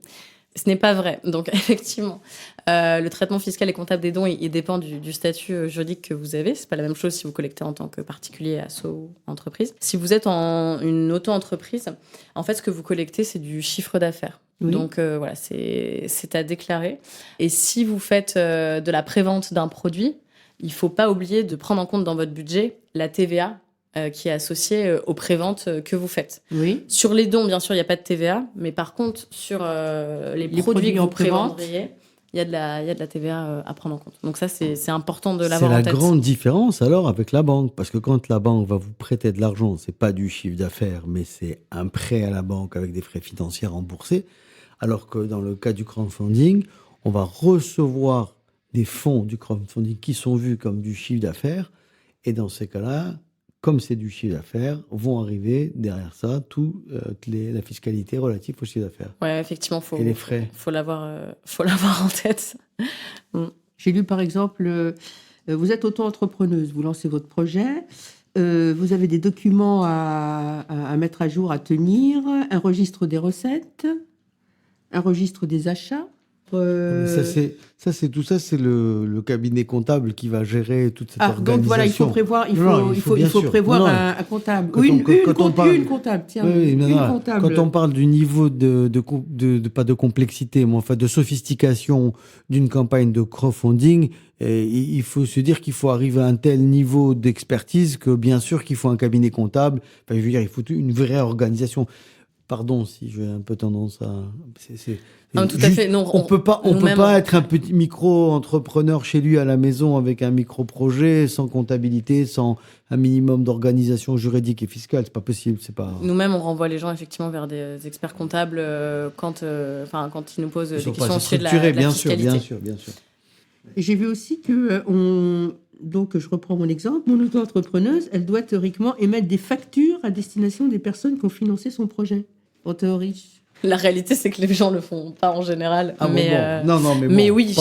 Ce n'est pas vrai. Donc, effectivement, le traitement fiscal et comptable des dons, il dépend du statut juridique que vous avez. C'est pas la même chose si vous collectez en tant que particulier, asso ou entreprise. Si vous êtes en une auto-entreprise, en fait, ce que vous collectez, c'est du chiffre d'affaires. Oui. Donc, voilà, c'est à déclarer. Et si vous faites de la prévente d'un produit, il faut pas oublier de prendre en compte dans votre budget la TVA qui est associée aux préventes que vous faites. Oui. Sur les dons, bien sûr, il n'y a pas de TVA, mais par contre, sur les produits que vous prévendriez, il y a de la TVA à prendre en compte. Donc ça, c'est important de l'avoir en tête.
C'est la grande différence alors avec la banque, parce que quand la banque va vous prêter de l'argent, c'est pas du chiffre d'affaires, mais c'est un prêt à la banque avec des frais financiers remboursés, alors que dans le cas du crowdfunding, on va recevoir des fonds du crowdfunding qui sont vus comme du chiffre d'affaires, et dans ces cas-là, comme c'est du chiffre d'affaires, vont arriver derrière ça la fiscalité relative au chiffre d'affaires.
Oui, effectivement,
et les frais.
Faut l'avoir en tête.
J'ai lu par exemple, vous êtes auto-entrepreneuse, vous lancez votre projet, vous avez des documents à mettre à jour, à tenir, un registre des recettes, un registre des achats.
Ça, c'est le cabinet comptable qui va gérer toute cette organisation.
Donc voilà, il faut prévoir, un comptable. Une comptable, tiens.
Comptable. Quand on parle du niveau pas de complexité, mais enfin de sophistication d'une campagne de crowdfunding, il faut se dire qu'il faut arriver à un tel niveau d'expertise que bien sûr qu'il faut un cabinet comptable. Enfin, je veux dire, il faut une vraie organisation. Pardon si j'ai un peu tendance à...
tout à fait. Non,
on peut pas être un petit micro-entrepreneur chez lui à la maison avec un micro-projet, sans comptabilité, sans un minimum d'organisation juridique et fiscale. C'est pas possible.
Nous-mêmes, on renvoie les gens effectivement vers des experts comptables quand ils nous posent des questions sur la fiscalité.
Bien sûr.
J'ai vu aussi que donc, je reprends mon exemple, mon auto-entrepreneuse, elle doit théoriquement émettre des factures à destination des personnes qui ont financé son projet, en théorie.
La réalité, c'est que les gens le font pas en général.
Mais oui.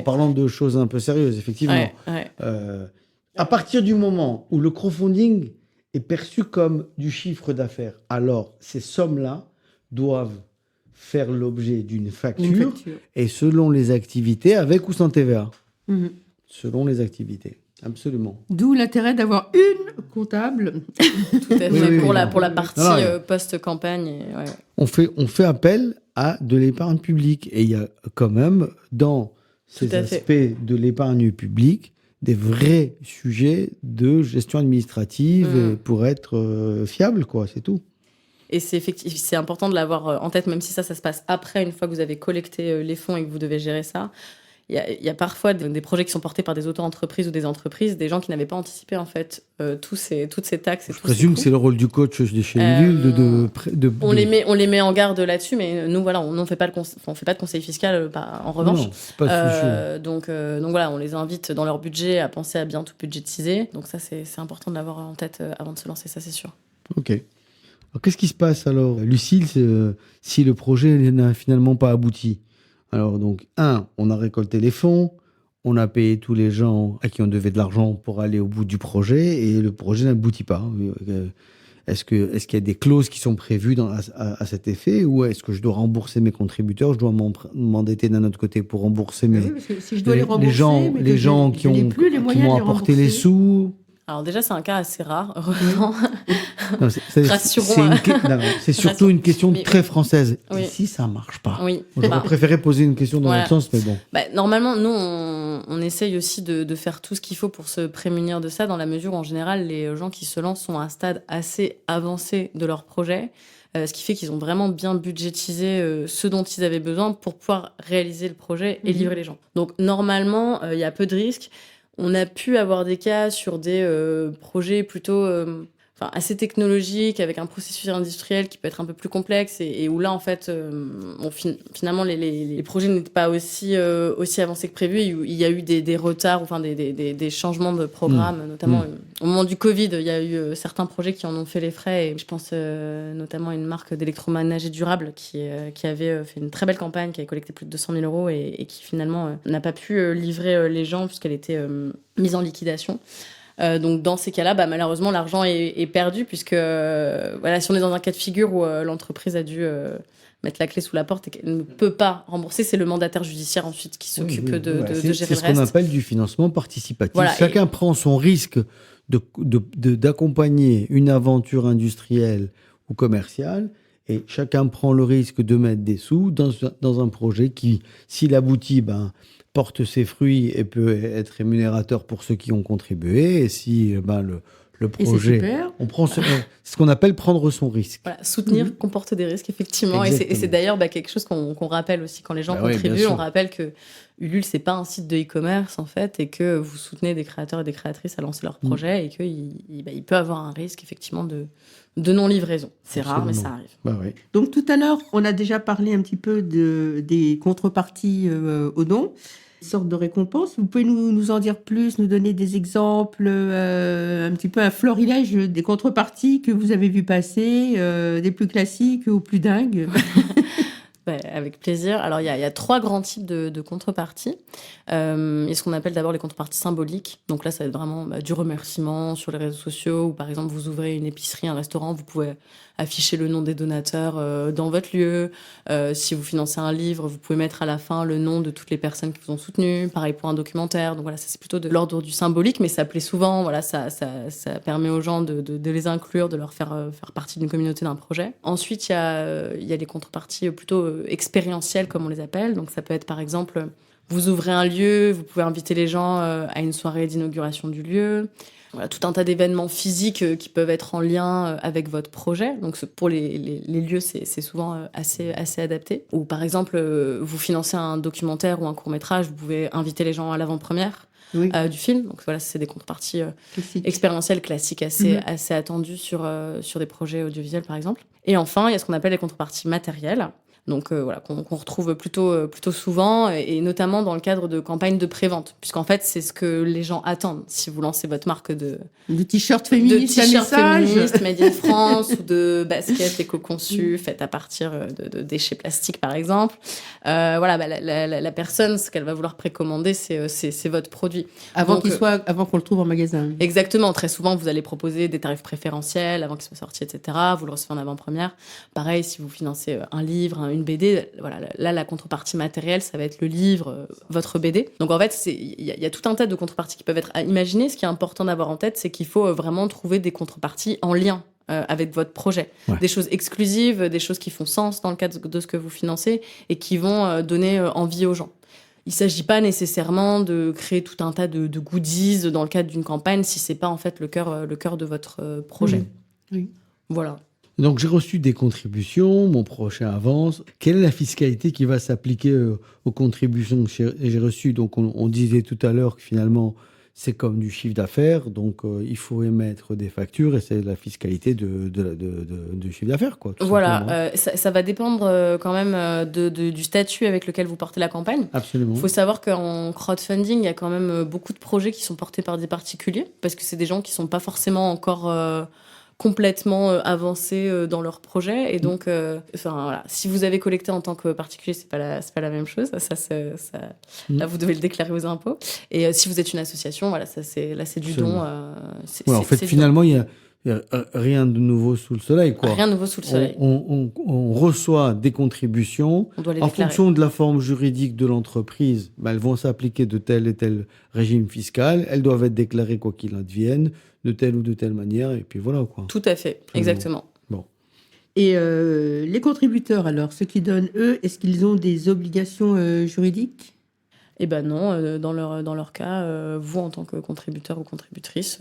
Parlons de choses un peu sérieuses, effectivement. À partir du moment où le crowdfunding est perçu comme du chiffre d'affaires, alors ces sommes-là doivent faire l'objet d'une facture, et selon les activités, avec ou sans TVA. Mm-hmm. Selon les activités, absolument.
D'où l'intérêt d'avoir une comptable.
Tout à fait, pour la partie post-campagne. Ouais.
On fait appel à de l'épargne publique. Et il y a quand même, dans ces aspects de l'épargne publique, des vrais sujets de gestion administrative pour être fiable, quoi, c'est tout.
Et c'est important de l'avoir en tête, même si ça se passe après, une fois que vous avez collecté les fonds et que vous devez gérer ça. il y a parfois des projets qui sont portés par des auto-entreprises ou des entreprises, des gens qui n'avaient pas anticipé en fait toutes ces taxes.
Je présume que c'est le rôle du coach de chez Ulule
on les met en garde là-dessus, mais nous voilà, on fait pas de conseil fiscal en revanche.
Non, c'est pas
donc voilà, on les invite dans leur budget à penser à bien tout budgétiser. Donc ça c'est important de l'avoir en tête avant de se lancer, ça c'est sûr.
Ok. Alors, qu'est-ce qui se passe alors, Lucille, si le projet n'a finalement pas abouti? Alors donc, on a récolté les fonds, on a payé tous les gens à qui on devait de l'argent pour aller au bout du projet et le projet n'aboutit pas. Est-ce qu'il y a des clauses qui sont prévues à cet effet ou est-ce que je dois rembourser mes contributeurs? Je dois m'endetter d'un autre côté pour rembourser
Oui, parce que si je dois les rembourser,
les gens qui m'ont apporté les sous.
Alors déjà, c'est un cas assez rare, heureusement.
Non,
Rassurons.
C'est surtout une question
mais,
très française.
Oui.
Ici, ça marche pas.
Oui.
J'aurais préféré poser une question dans l'autre sens, mais bon.
Normalement, nous, on essaye aussi de faire tout ce qu'il faut pour se prémunir de ça, dans la mesure où, en général, les gens qui se lancent sont à un stade assez avancé de leur projet, ce qui fait qu'ils ont vraiment bien budgétisé ce dont ils avaient besoin pour pouvoir réaliser le projet et livrer les gens. Donc, normalement, il y a peu de risques. On a pu avoir des cas sur des projets plutôt assez technologiques, avec un processus industriel qui peut être un peu plus complexe et où là, en fait, finalement, les projets n'étaient pas aussi avancés que prévu. Il y a eu des retards, des changements de programme, notamment au moment du Covid, il y a eu certains projets qui en ont fait les frais. Et je pense notamment à une marque d'électroménager durable qui avait fait une très belle campagne, qui avait collecté plus de 200 000 euros et qui finalement n'a pas pu livrer les gens puisqu'elle était mise en liquidation. Donc dans ces cas-là, malheureusement, l'argent est perdu puisque si on est dans un cas de figure où l'entreprise a dû mettre la clé sous la porte et qu'elle ne peut pas rembourser, c'est le mandataire judiciaire ensuite qui s'occupe de gérer le reste.
C'est ce qu'on appelle du financement participatif.
Voilà,
chacun prend son risque d'accompagner une aventure industrielle ou commerciale et chacun prend le risque de mettre des sous dans un projet qui, s'il aboutit, porte ses fruits et peut être rémunérateur pour ceux qui ont contribué. Et si le projet, c'est ce qu'on appelle prendre son risque.
Voilà, soutenir comporte des risques, effectivement. Et c'est d'ailleurs quelque chose qu'on rappelle aussi quand les gens contribuent. On rappelle que Ulule, c'est pas un site de e-commerce, en fait, et que vous soutenez des créateurs et des créatrices à lancer leur projet et qu'il peut avoir un risque, effectivement, de non-livraison. C'est rare, mais ça arrive.
Donc, tout à l'heure, on a déjà parlé un petit peu des contreparties aux dons. Sorte de récompense. Vous pouvez nous en dire plus, nous donner des exemples, un petit peu un florilège des contreparties que vous avez vu passer, des plus classiques aux plus dingues.
Avec plaisir. Alors, il y a 3 grands types de contreparties. Il y a ce qu'on appelle d'abord les contreparties symboliques. Donc là, ça va être vraiment du remerciement sur les réseaux sociaux ou par exemple, vous ouvrez une épicerie, un restaurant, vous pouvez afficher le nom des donateurs dans votre lieu. Si vous financez un livre, vous pouvez mettre à la fin le nom de toutes les personnes qui vous ont soutenu. Pareil pour un documentaire. Donc voilà, ça c'est plutôt de l'ordre du symbolique, mais ça plaît souvent. Voilà, ça permet aux gens de les inclure, de leur faire partie d'une communauté, d'un projet. Ensuite, il y a les contreparties plutôt expérientielles, comme on les appelle. Donc ça peut être par exemple, vous ouvrez un lieu, vous pouvez inviter les gens à une soirée d'inauguration du lieu. Voilà, tout un tas d'événements physiques qui peuvent être en lien avec votre projet. Donc pour les lieux, c'est souvent assez adapté. Ou par exemple, vous financez un documentaire ou un court-métrage, vous pouvez inviter les gens à l'avant-première du film. Donc voilà, c'est des contreparties expérientielles classiques assez attendues sur des projets audiovisuels, par exemple. Et enfin, il y a ce qu'on appelle les contreparties matérielles. Donc qu'on retrouve plutôt souvent, et notamment dans le cadre de campagnes de prévente, puisqu'en fait c'est ce que les gens attendent si vous lancez votre marque de
t-shirt féministe,
Made in France ou de baskets éco-conçues faites à partir de déchets plastiques par exemple. La personne, ce qu'elle va vouloir précommander, c'est votre produit
avant qu'on le trouve en magasin.
Exactement. Très souvent vous allez proposer des tarifs préférentiels avant qu'il soit sorti, etc. Vous le recevez en avant-première. Pareil si vous financez un livre, une BD, voilà, là, la contrepartie matérielle, ça va être le livre, votre BD. Donc, en fait, il y a tout un tas de contreparties qui peuvent être à imaginer. Ce qui est important d'avoir en tête, c'est qu'il faut vraiment trouver des contreparties en lien avec votre projet. Ouais. Des choses exclusives, des choses qui font sens dans le cadre de ce que vous financez et qui vont donner envie aux gens. Il ne s'agit pas nécessairement de créer tout un tas de goodies dans le cadre d'une campagne si ce n'est pas, en fait, le cœur de votre projet.
Oui.
Voilà.
Donc, j'ai reçu des contributions, mon prochain avance. Quelle est la fiscalité qui va s'appliquer aux contributions que j'ai reçues? Donc, on disait tout à l'heure que finalement, c'est comme du chiffre d'affaires. Donc, il faut émettre des factures et c'est la fiscalité de chiffre d'affaires, quoi.
Voilà, ça va dépendre quand même du statut avec lequel vous portez la campagne.
Absolument.
Il faut savoir qu'en crowdfunding, il y a quand même beaucoup de projets qui sont portés par des particuliers, parce que c'est des gens qui ne sont pas forcément encore complètement avancés dans leur projet. Et donc, voilà, si vous avez collecté en tant que particulier, c'est pas la même chose. Là, vous devez le déclarer aux impôts. Et si vous êtes une association, voilà, c'est du don.
En fait, finalement, il y a rien de nouveau sous le soleil, quoi.
Rien de nouveau sous le soleil.
On reçoit des contributions.
On doit les
en
déclarer.
fonction de la forme juridique de l'entreprise, elles vont s'appliquer de tel et tel régime fiscal. Elles doivent être déclarées, quoi qu'il advienne, de telle ou de telle manière. Et puis voilà, quoi.
Tout à fait, exactement.
Bon.
Et les contributeurs, alors, ceux qui donnent, eux, est-ce qu'ils ont des obligations juridiques?
Eh ben non, dans leur cas, vous, en tant que contributeur ou contributrice,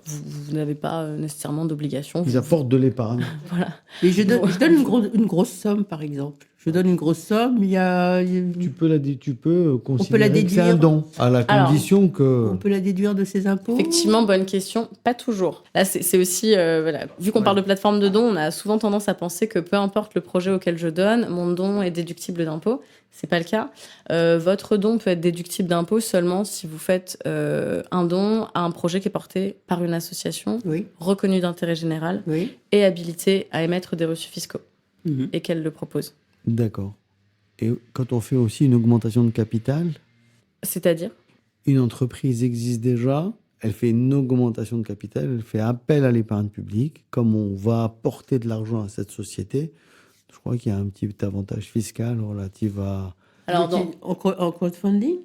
vous n'avez pas nécessairement d'obligation.
Ils apportent de l'épargne.
Voilà.
Et je donne une grosse somme, par exemple. Je donne une grosse somme,
Tu peux considérer
la
que c'est un
déduire.
don, à la condition que...
on peut la déduire de ses impôts?
Effectivement, bonne question. Pas toujours. Là, c'est aussi, voilà, vu qu'on parle de plateforme de dons, on a souvent tendance à penser que peu importe le projet auquel je donne, mon don est déductible d'impôts. C'est pas le cas. Votre don peut être déductible d'impôts seulement si vous faites un don à un projet qui est porté par une association
Oui,
reconnue d'intérêt général
oui.
et habilitée à émettre des reçus fiscaux
Mhm.
et qu'elle le propose.
D'accord. Et quand on fait aussi une augmentation de capital,
C'est-à-dire?
une entreprise existe déjà, elle fait une augmentation de capital, elle fait appel à l'épargne publique. Comme on va apporter de l'argent à cette société, je crois qu'il y a un petit avantage fiscal relatif à...
Alors,
En crowdfunding?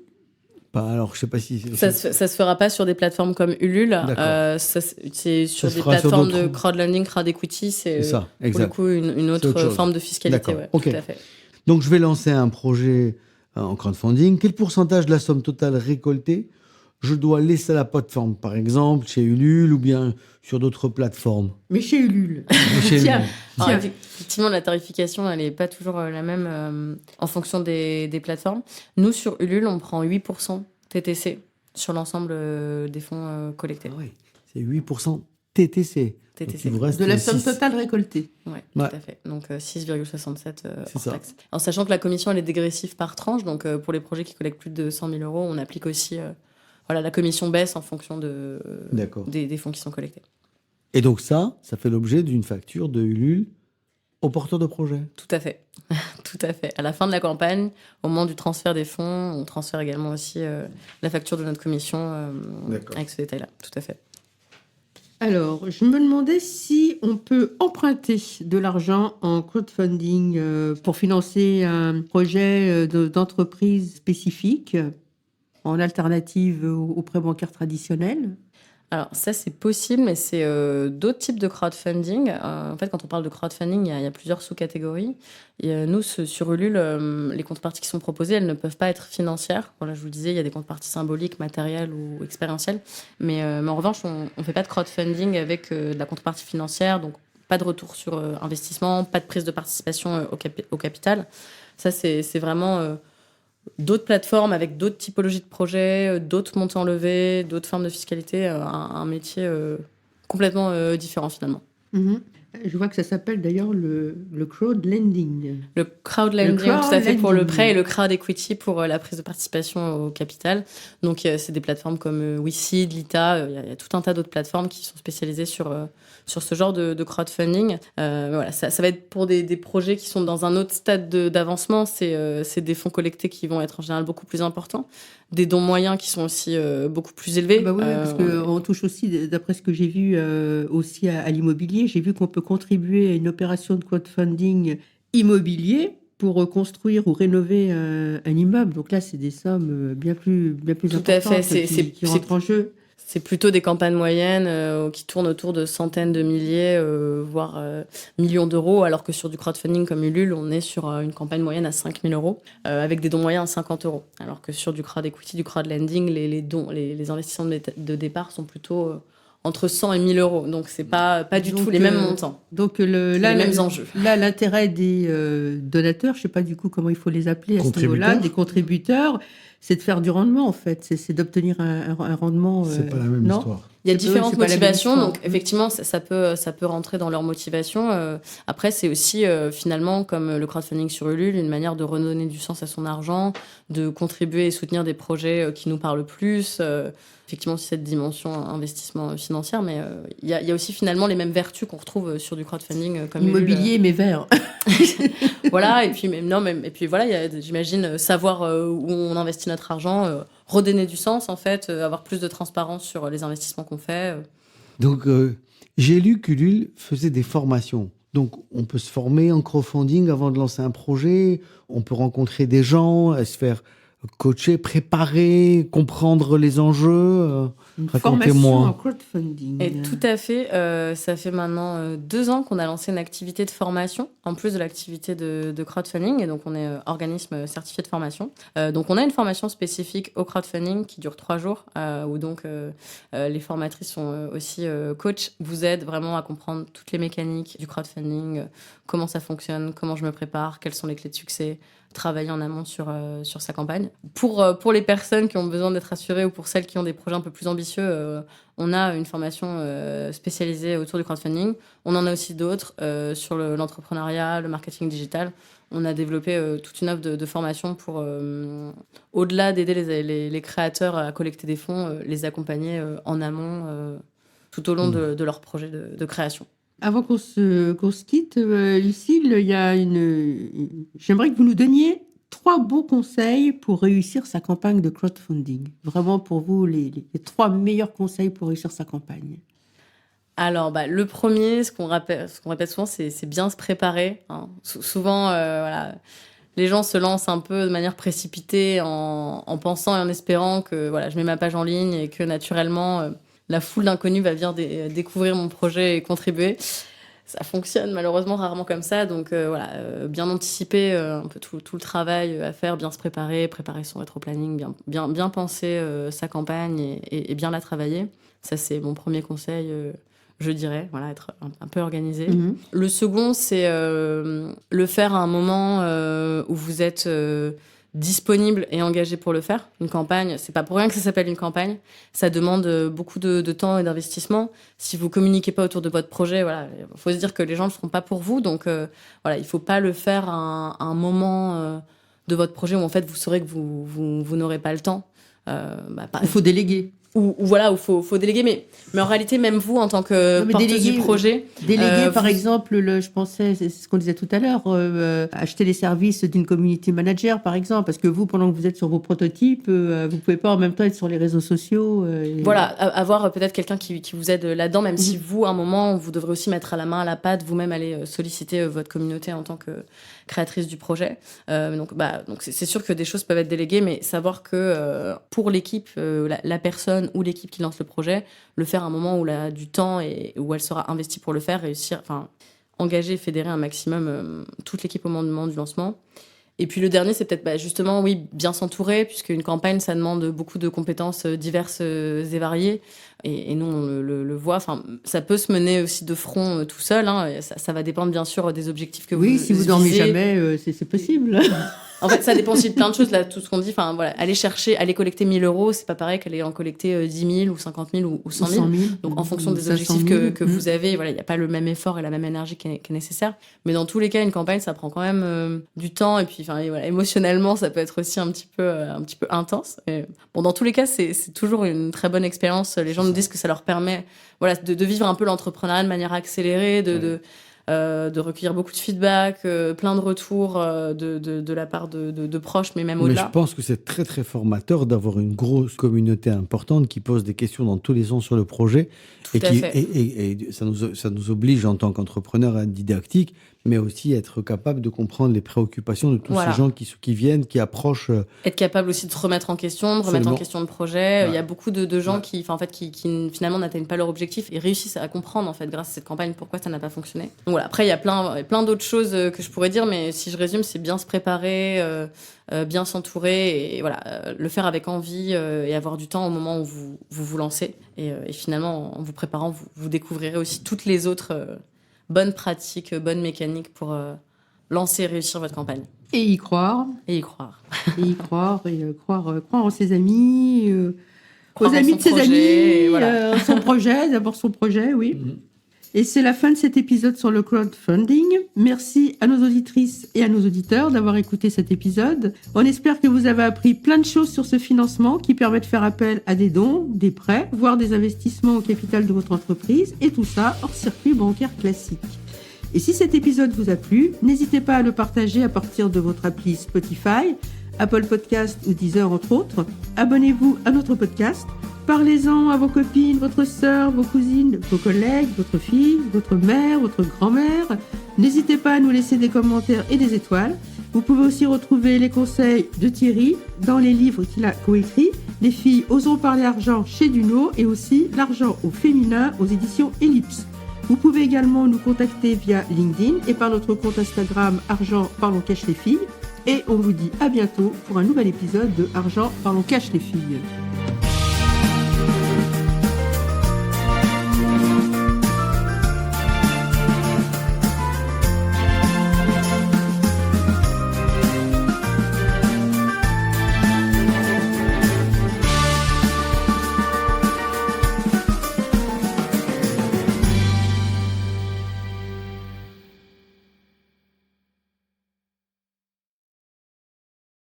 Alors, je sais pas si...
ça se fera pas sur des plateformes comme Ulule.
D'accord.
C'est sur
se
des
fera sur
plateformes de
d'autres-
crowdlending, crowd equity. C'est
C'est ça,
pour le
exact.
coup une
C'est autre
autre
chose.
forme de fiscalité.
D'accord,
Ouais,
ok.
tout à fait.
Donc, je vais lancer un projet en crowdfunding. Quel pourcentage de la somme totale récoltée je dois laisser à la plateforme, par exemple, chez Ulule ou bien sur d'autres plateformes?
Mais chez Ulule.
Chez
Tiens,
Ulule.
Alors,
tiens.
effectivement, la tarification, elle n'est pas toujours la même en fonction des plateformes. Nous, sur Ulule, on prend 8% TTC sur l'ensemble des fonds collectés.
Ah oui, c'est 8% TTC. Donc,
TTC.
il vous reste
De la somme
6.
totale récoltée.
Ouais,
Ouais.
tout à fait. Donc 6,67
C'est
hors
ça.
taxe. En sachant que la commission, elle est dégressive par tranche. Donc pour les projets qui collectent plus de 100 000 euros, on applique aussi... voilà, la commission baisse en fonction
D'accord.
des fonds qui sont collectés.
Et donc ça fait l'objet d'une facture de Ulule au porteur de projet.
Tout à fait. Tout à fait. À la fin de la campagne, au moment du transfert des fonds, on transfère également aussi la facture de notre commission
D'accord.
avec ce détail-là. Tout à fait.
Alors, je me demandais si on peut emprunter de l'argent en crowdfunding pour financer un projet d'entreprise spécifique en alternative au prêt bancaire traditionnel.
Alors ça, c'est possible, mais c'est d'autres types de crowdfunding. En fait, quand on parle de crowdfunding, il y a plusieurs sous-catégories. Et nous, sur Ulule, les contreparties qui sont proposées, elles ne peuvent pas être financières. Voilà, je vous le disais, il y a des contreparties symboliques, matérielles ou expérientielles. Mais en revanche, on ne fait pas de crowdfunding avec de la contrepartie financière, donc pas de retour sur investissement, pas de prise de participation au capital. Ça, c'est vraiment... d'autres plateformes avec d'autres typologies de projets, d'autres montants levés, d'autres formes de fiscalité, un métier complètement différent finalement.
Mhm. Je vois que ça s'appelle d'ailleurs le crowdlending.
Le crowdlending,
Le
tout à fait pour le
crowdlending.
prêt, et le crowd equity pour la prise de participation au capital. Donc c'est des plateformes comme WeSeed, Lita, il y a tout un tas d'autres plateformes qui sont spécialisées sur ce genre de crowdfunding. Voilà, ça va être pour des projets qui sont dans un autre stade d'avancement. C'est des fonds collectés qui vont être en général beaucoup plus importants, des dons moyens qui sont aussi beaucoup plus élevés.
Bah oui, parce qu'on touche aussi, d'après ce que j'ai vu aussi à l'immobilier, j'ai vu qu'on peut contribuer à une opération de crowdfunding immobilier pour construire ou rénover un immeuble. Donc là, c'est des sommes bien plus
Tout
importantes
à fait,
qui rentrent en jeu.
C'est plutôt des campagnes moyennes qui tournent autour de centaines de milliers, voire millions d'euros, alors que sur du crowdfunding comme Ulule, on est sur une campagne moyenne à 5 000 euros, avec des dons moyens à 50 euros. Alors que sur du crowd equity, du crowdlending, les investissements de départ sont plutôt entre 100 et 1000 euros. Donc, c'est pas du
Donc,
tout les mêmes montants.
Donc,
les mêmes enjeux.
Là, l'intérêt des donateurs, je ne sais pas du coup comment il faut les appeler à ce niveau-là, des contributeurs, c'est de faire du rendement, en fait. C'est d'obtenir un rendement.
C'est pas la même histoire.
Il y a différentes motivations, donc
histoire.
effectivement, ça peut rentrer dans leur motivation. Après, c'est aussi finalement, comme le crowdfunding sur Ulule, une manière de redonner du sens à son argent, de contribuer et soutenir des projets qui nous parlent plus. Effectivement, aussi cette dimension investissement financière, mais il y a aussi finalement les mêmes vertus qu'on retrouve sur du crowdfunding comme
Immobilier, mais vert.
Voilà, et puis voilà, j'imagine savoir où on investit notre argent, redonner du sens en fait, avoir plus de transparence sur les investissements qu'on fait.
Donc, j'ai lu qu'Ulule faisait des formations. Donc, on peut se former en crowdfunding avant de lancer un projet. On peut rencontrer des gens, se faire coacher, préparer, comprendre les enjeux.
Une formation en crowdfunding.
Et tout à fait. Ça fait maintenant 2 ans qu'on a lancé une activité de formation, en plus de l'activité de crowdfunding. Et donc, on est organisme certifié de formation. Donc, on a une formation spécifique au crowdfunding qui dure 3 jours, où donc les formatrices sont aussi coach, vous aident vraiment à comprendre toutes les mécaniques du crowdfunding, comment ça fonctionne, comment je me prépare, quelles sont les clés de succès, travailler en amont sur sa campagne. Pour les personnes qui ont besoin d'être rassurées ou pour celles qui ont des projets un peu plus ambitieux, on a une formation spécialisée autour du crowdfunding. On en a aussi d'autres sur l'entrepreneuriat, le marketing digital. On a développé toute une offre de formation pour, au-delà d'aider les créateurs à collecter des fonds, les accompagner en amont tout au long de leur projet de création.
Avant qu'on se quitte, Lucille, j'aimerais que vous nous donniez 3 bons conseils pour réussir sa campagne de crowdfunding. Vraiment, pour vous, les 3 meilleurs conseils pour réussir sa campagne.
Alors, le premier, ce qu'on répète souvent, c'est bien se préparer. Hein. Souvent, voilà, les gens se lancent un peu de manière précipitée en pensant et en espérant que voilà, je mets ma page en ligne et que naturellement... la foule d'inconnus va venir découvrir mon projet et contribuer. Ça fonctionne malheureusement rarement comme ça. Donc bien anticiper un peu tout le travail à faire, bien se préparer son rétro-planning, bien penser sa campagne et bien la travailler. Ça, c'est mon premier conseil, je dirais. Voilà, être un peu organisé. Mm-hmm. Le second, c'est le faire à un moment où vous êtes... disponible et engagé pour le faire. Une campagne, c'est pas pour rien que ça s'appelle une campagne. Ça demande beaucoup de temps et d'investissement. Si vous communiquez pas autour de votre projet, voilà, faut se dire que les gens le feront pas pour vous. Donc voilà, il faut pas le faire à un moment de votre projet où en fait vous saurez que vous n'aurez pas le temps.
Il faut déléguer.
Ou voilà, où faut déléguer, mais en réalité, même vous, en tant que porteuse du projet...
Déléguer, par exemple, je pensais, c'est ce qu'on disait tout à l'heure, acheter les services d'une community manager, par exemple, parce que vous, pendant que vous êtes sur vos prototypes, vous pouvez pas en même temps être sur les réseaux sociaux.
Voilà, avoir peut-être quelqu'un qui vous aide là-dedans, même si vous, à un moment, vous devrez aussi mettre à la main à la pâte, vous-même aller solliciter votre communauté en tant que créatrice du projet. Donc c'est sûr que des choses peuvent être déléguées, mais savoir que pour l'équipe, la personne ou l'équipe qui lance le projet, le faire à un moment où elle a du temps et où elle sera investie pour le faire, réussir, engager et fédérer un maximum toute l'équipe au moment du lancement. Et puis le dernier, c'est peut-être justement, oui, bien s'entourer, puisqu'une campagne, ça demande beaucoup de compétences diverses et variées. Et nous, on le voit. Ça peut se mener aussi de front tout seul. Hein. Ça va dépendre, bien sûr, des objectifs que vous visez.
Oui, si vous dormez jamais, c'est possible.
En fait, ça dépend aussi de plein de choses. Là, tout ce qu'on dit, aller collecter 1 000 euros, c'est pas pareil qu'aller en collecter 10 000 ou 50 000 ou 100 000. Donc, en fonction des objectifs que vous avez, voilà, il n'y a pas le même effort et la même énergie qui est nécessaire. Mais dans tous les cas, une campagne, ça prend quand même du temps. Et puis, émotionnellement, ça peut être aussi un petit peu intense. Et, dans tous les cas, c'est toujours une très bonne expérience. Les gens nous disent que ça leur permet, de vivre un peu l'entrepreneuriat de manière accélérée, de recueillir beaucoup de feedback, plein de retours de la part de proches, mais même au-delà.
Mais je pense que c'est très, très formateur d'avoir une grosse communauté importante qui pose des questions dans tous les sens sur le projet. Et ça nous oblige en tant qu'entrepreneur à être didactique, mais aussi être capable de comprendre les préoccupations de tous ces gens qui viennent, qui approchent.
Être capable aussi de se remettre en question, de remettre en question le projet. Ouais. Il y a beaucoup de gens qui finalement n'atteignent pas leur objectif et réussissent à comprendre, en fait, grâce à cette campagne, pourquoi ça n'a pas fonctionné. Donc voilà. Après, il y a plein d'autres choses que je pourrais dire, mais si je résume, c'est bien se préparer, bien s'entourer, et voilà, le faire avec envie et avoir du temps au moment où vous lancez. Et finalement, en vous préparant, vous découvrirez aussi toutes les autres bonnes pratiques, bonnes mécaniques pour lancer et réussir votre campagne.
Et y croire.
Et y croire.
Et y croire, croire en ses amis,
Croire
aux
en
amis
son
de ses
projet,
amis,
et voilà.
son projet, d'abord son projet, oui. Et c'est la fin de cet épisode sur le crowdfunding. Merci à nos auditrices et à nos auditeurs d'avoir écouté cet épisode. On espère que vous avez appris plein de choses sur ce financement qui permet de faire appel à des dons, des prêts, voire des investissements au capital de votre entreprise, et tout ça hors circuit bancaire classique. Et si cet épisode vous a plu, n'hésitez pas à le partager à partir de votre appli Spotify, Apple Podcast ou Deezer entre autres. Abonnez-vous à notre podcast. Parlez-en à vos copines, votre sœur, vos cousines, vos collègues, votre fille, votre mère, votre grand-mère. N'hésitez pas à nous laisser des commentaires et des étoiles. Vous pouvez aussi retrouver les conseils de Thierry dans les livres qu'il a coécrits. Les filles osons parler argent chez Duno et aussi L'argent au féminin aux éditions Ellipse. Vous pouvez également nous contacter via LinkedIn et par notre compte Instagram Argent Parlons Cash les filles. Et on vous dit à bientôt pour un nouvel épisode de Argent Parlons Cash les filles.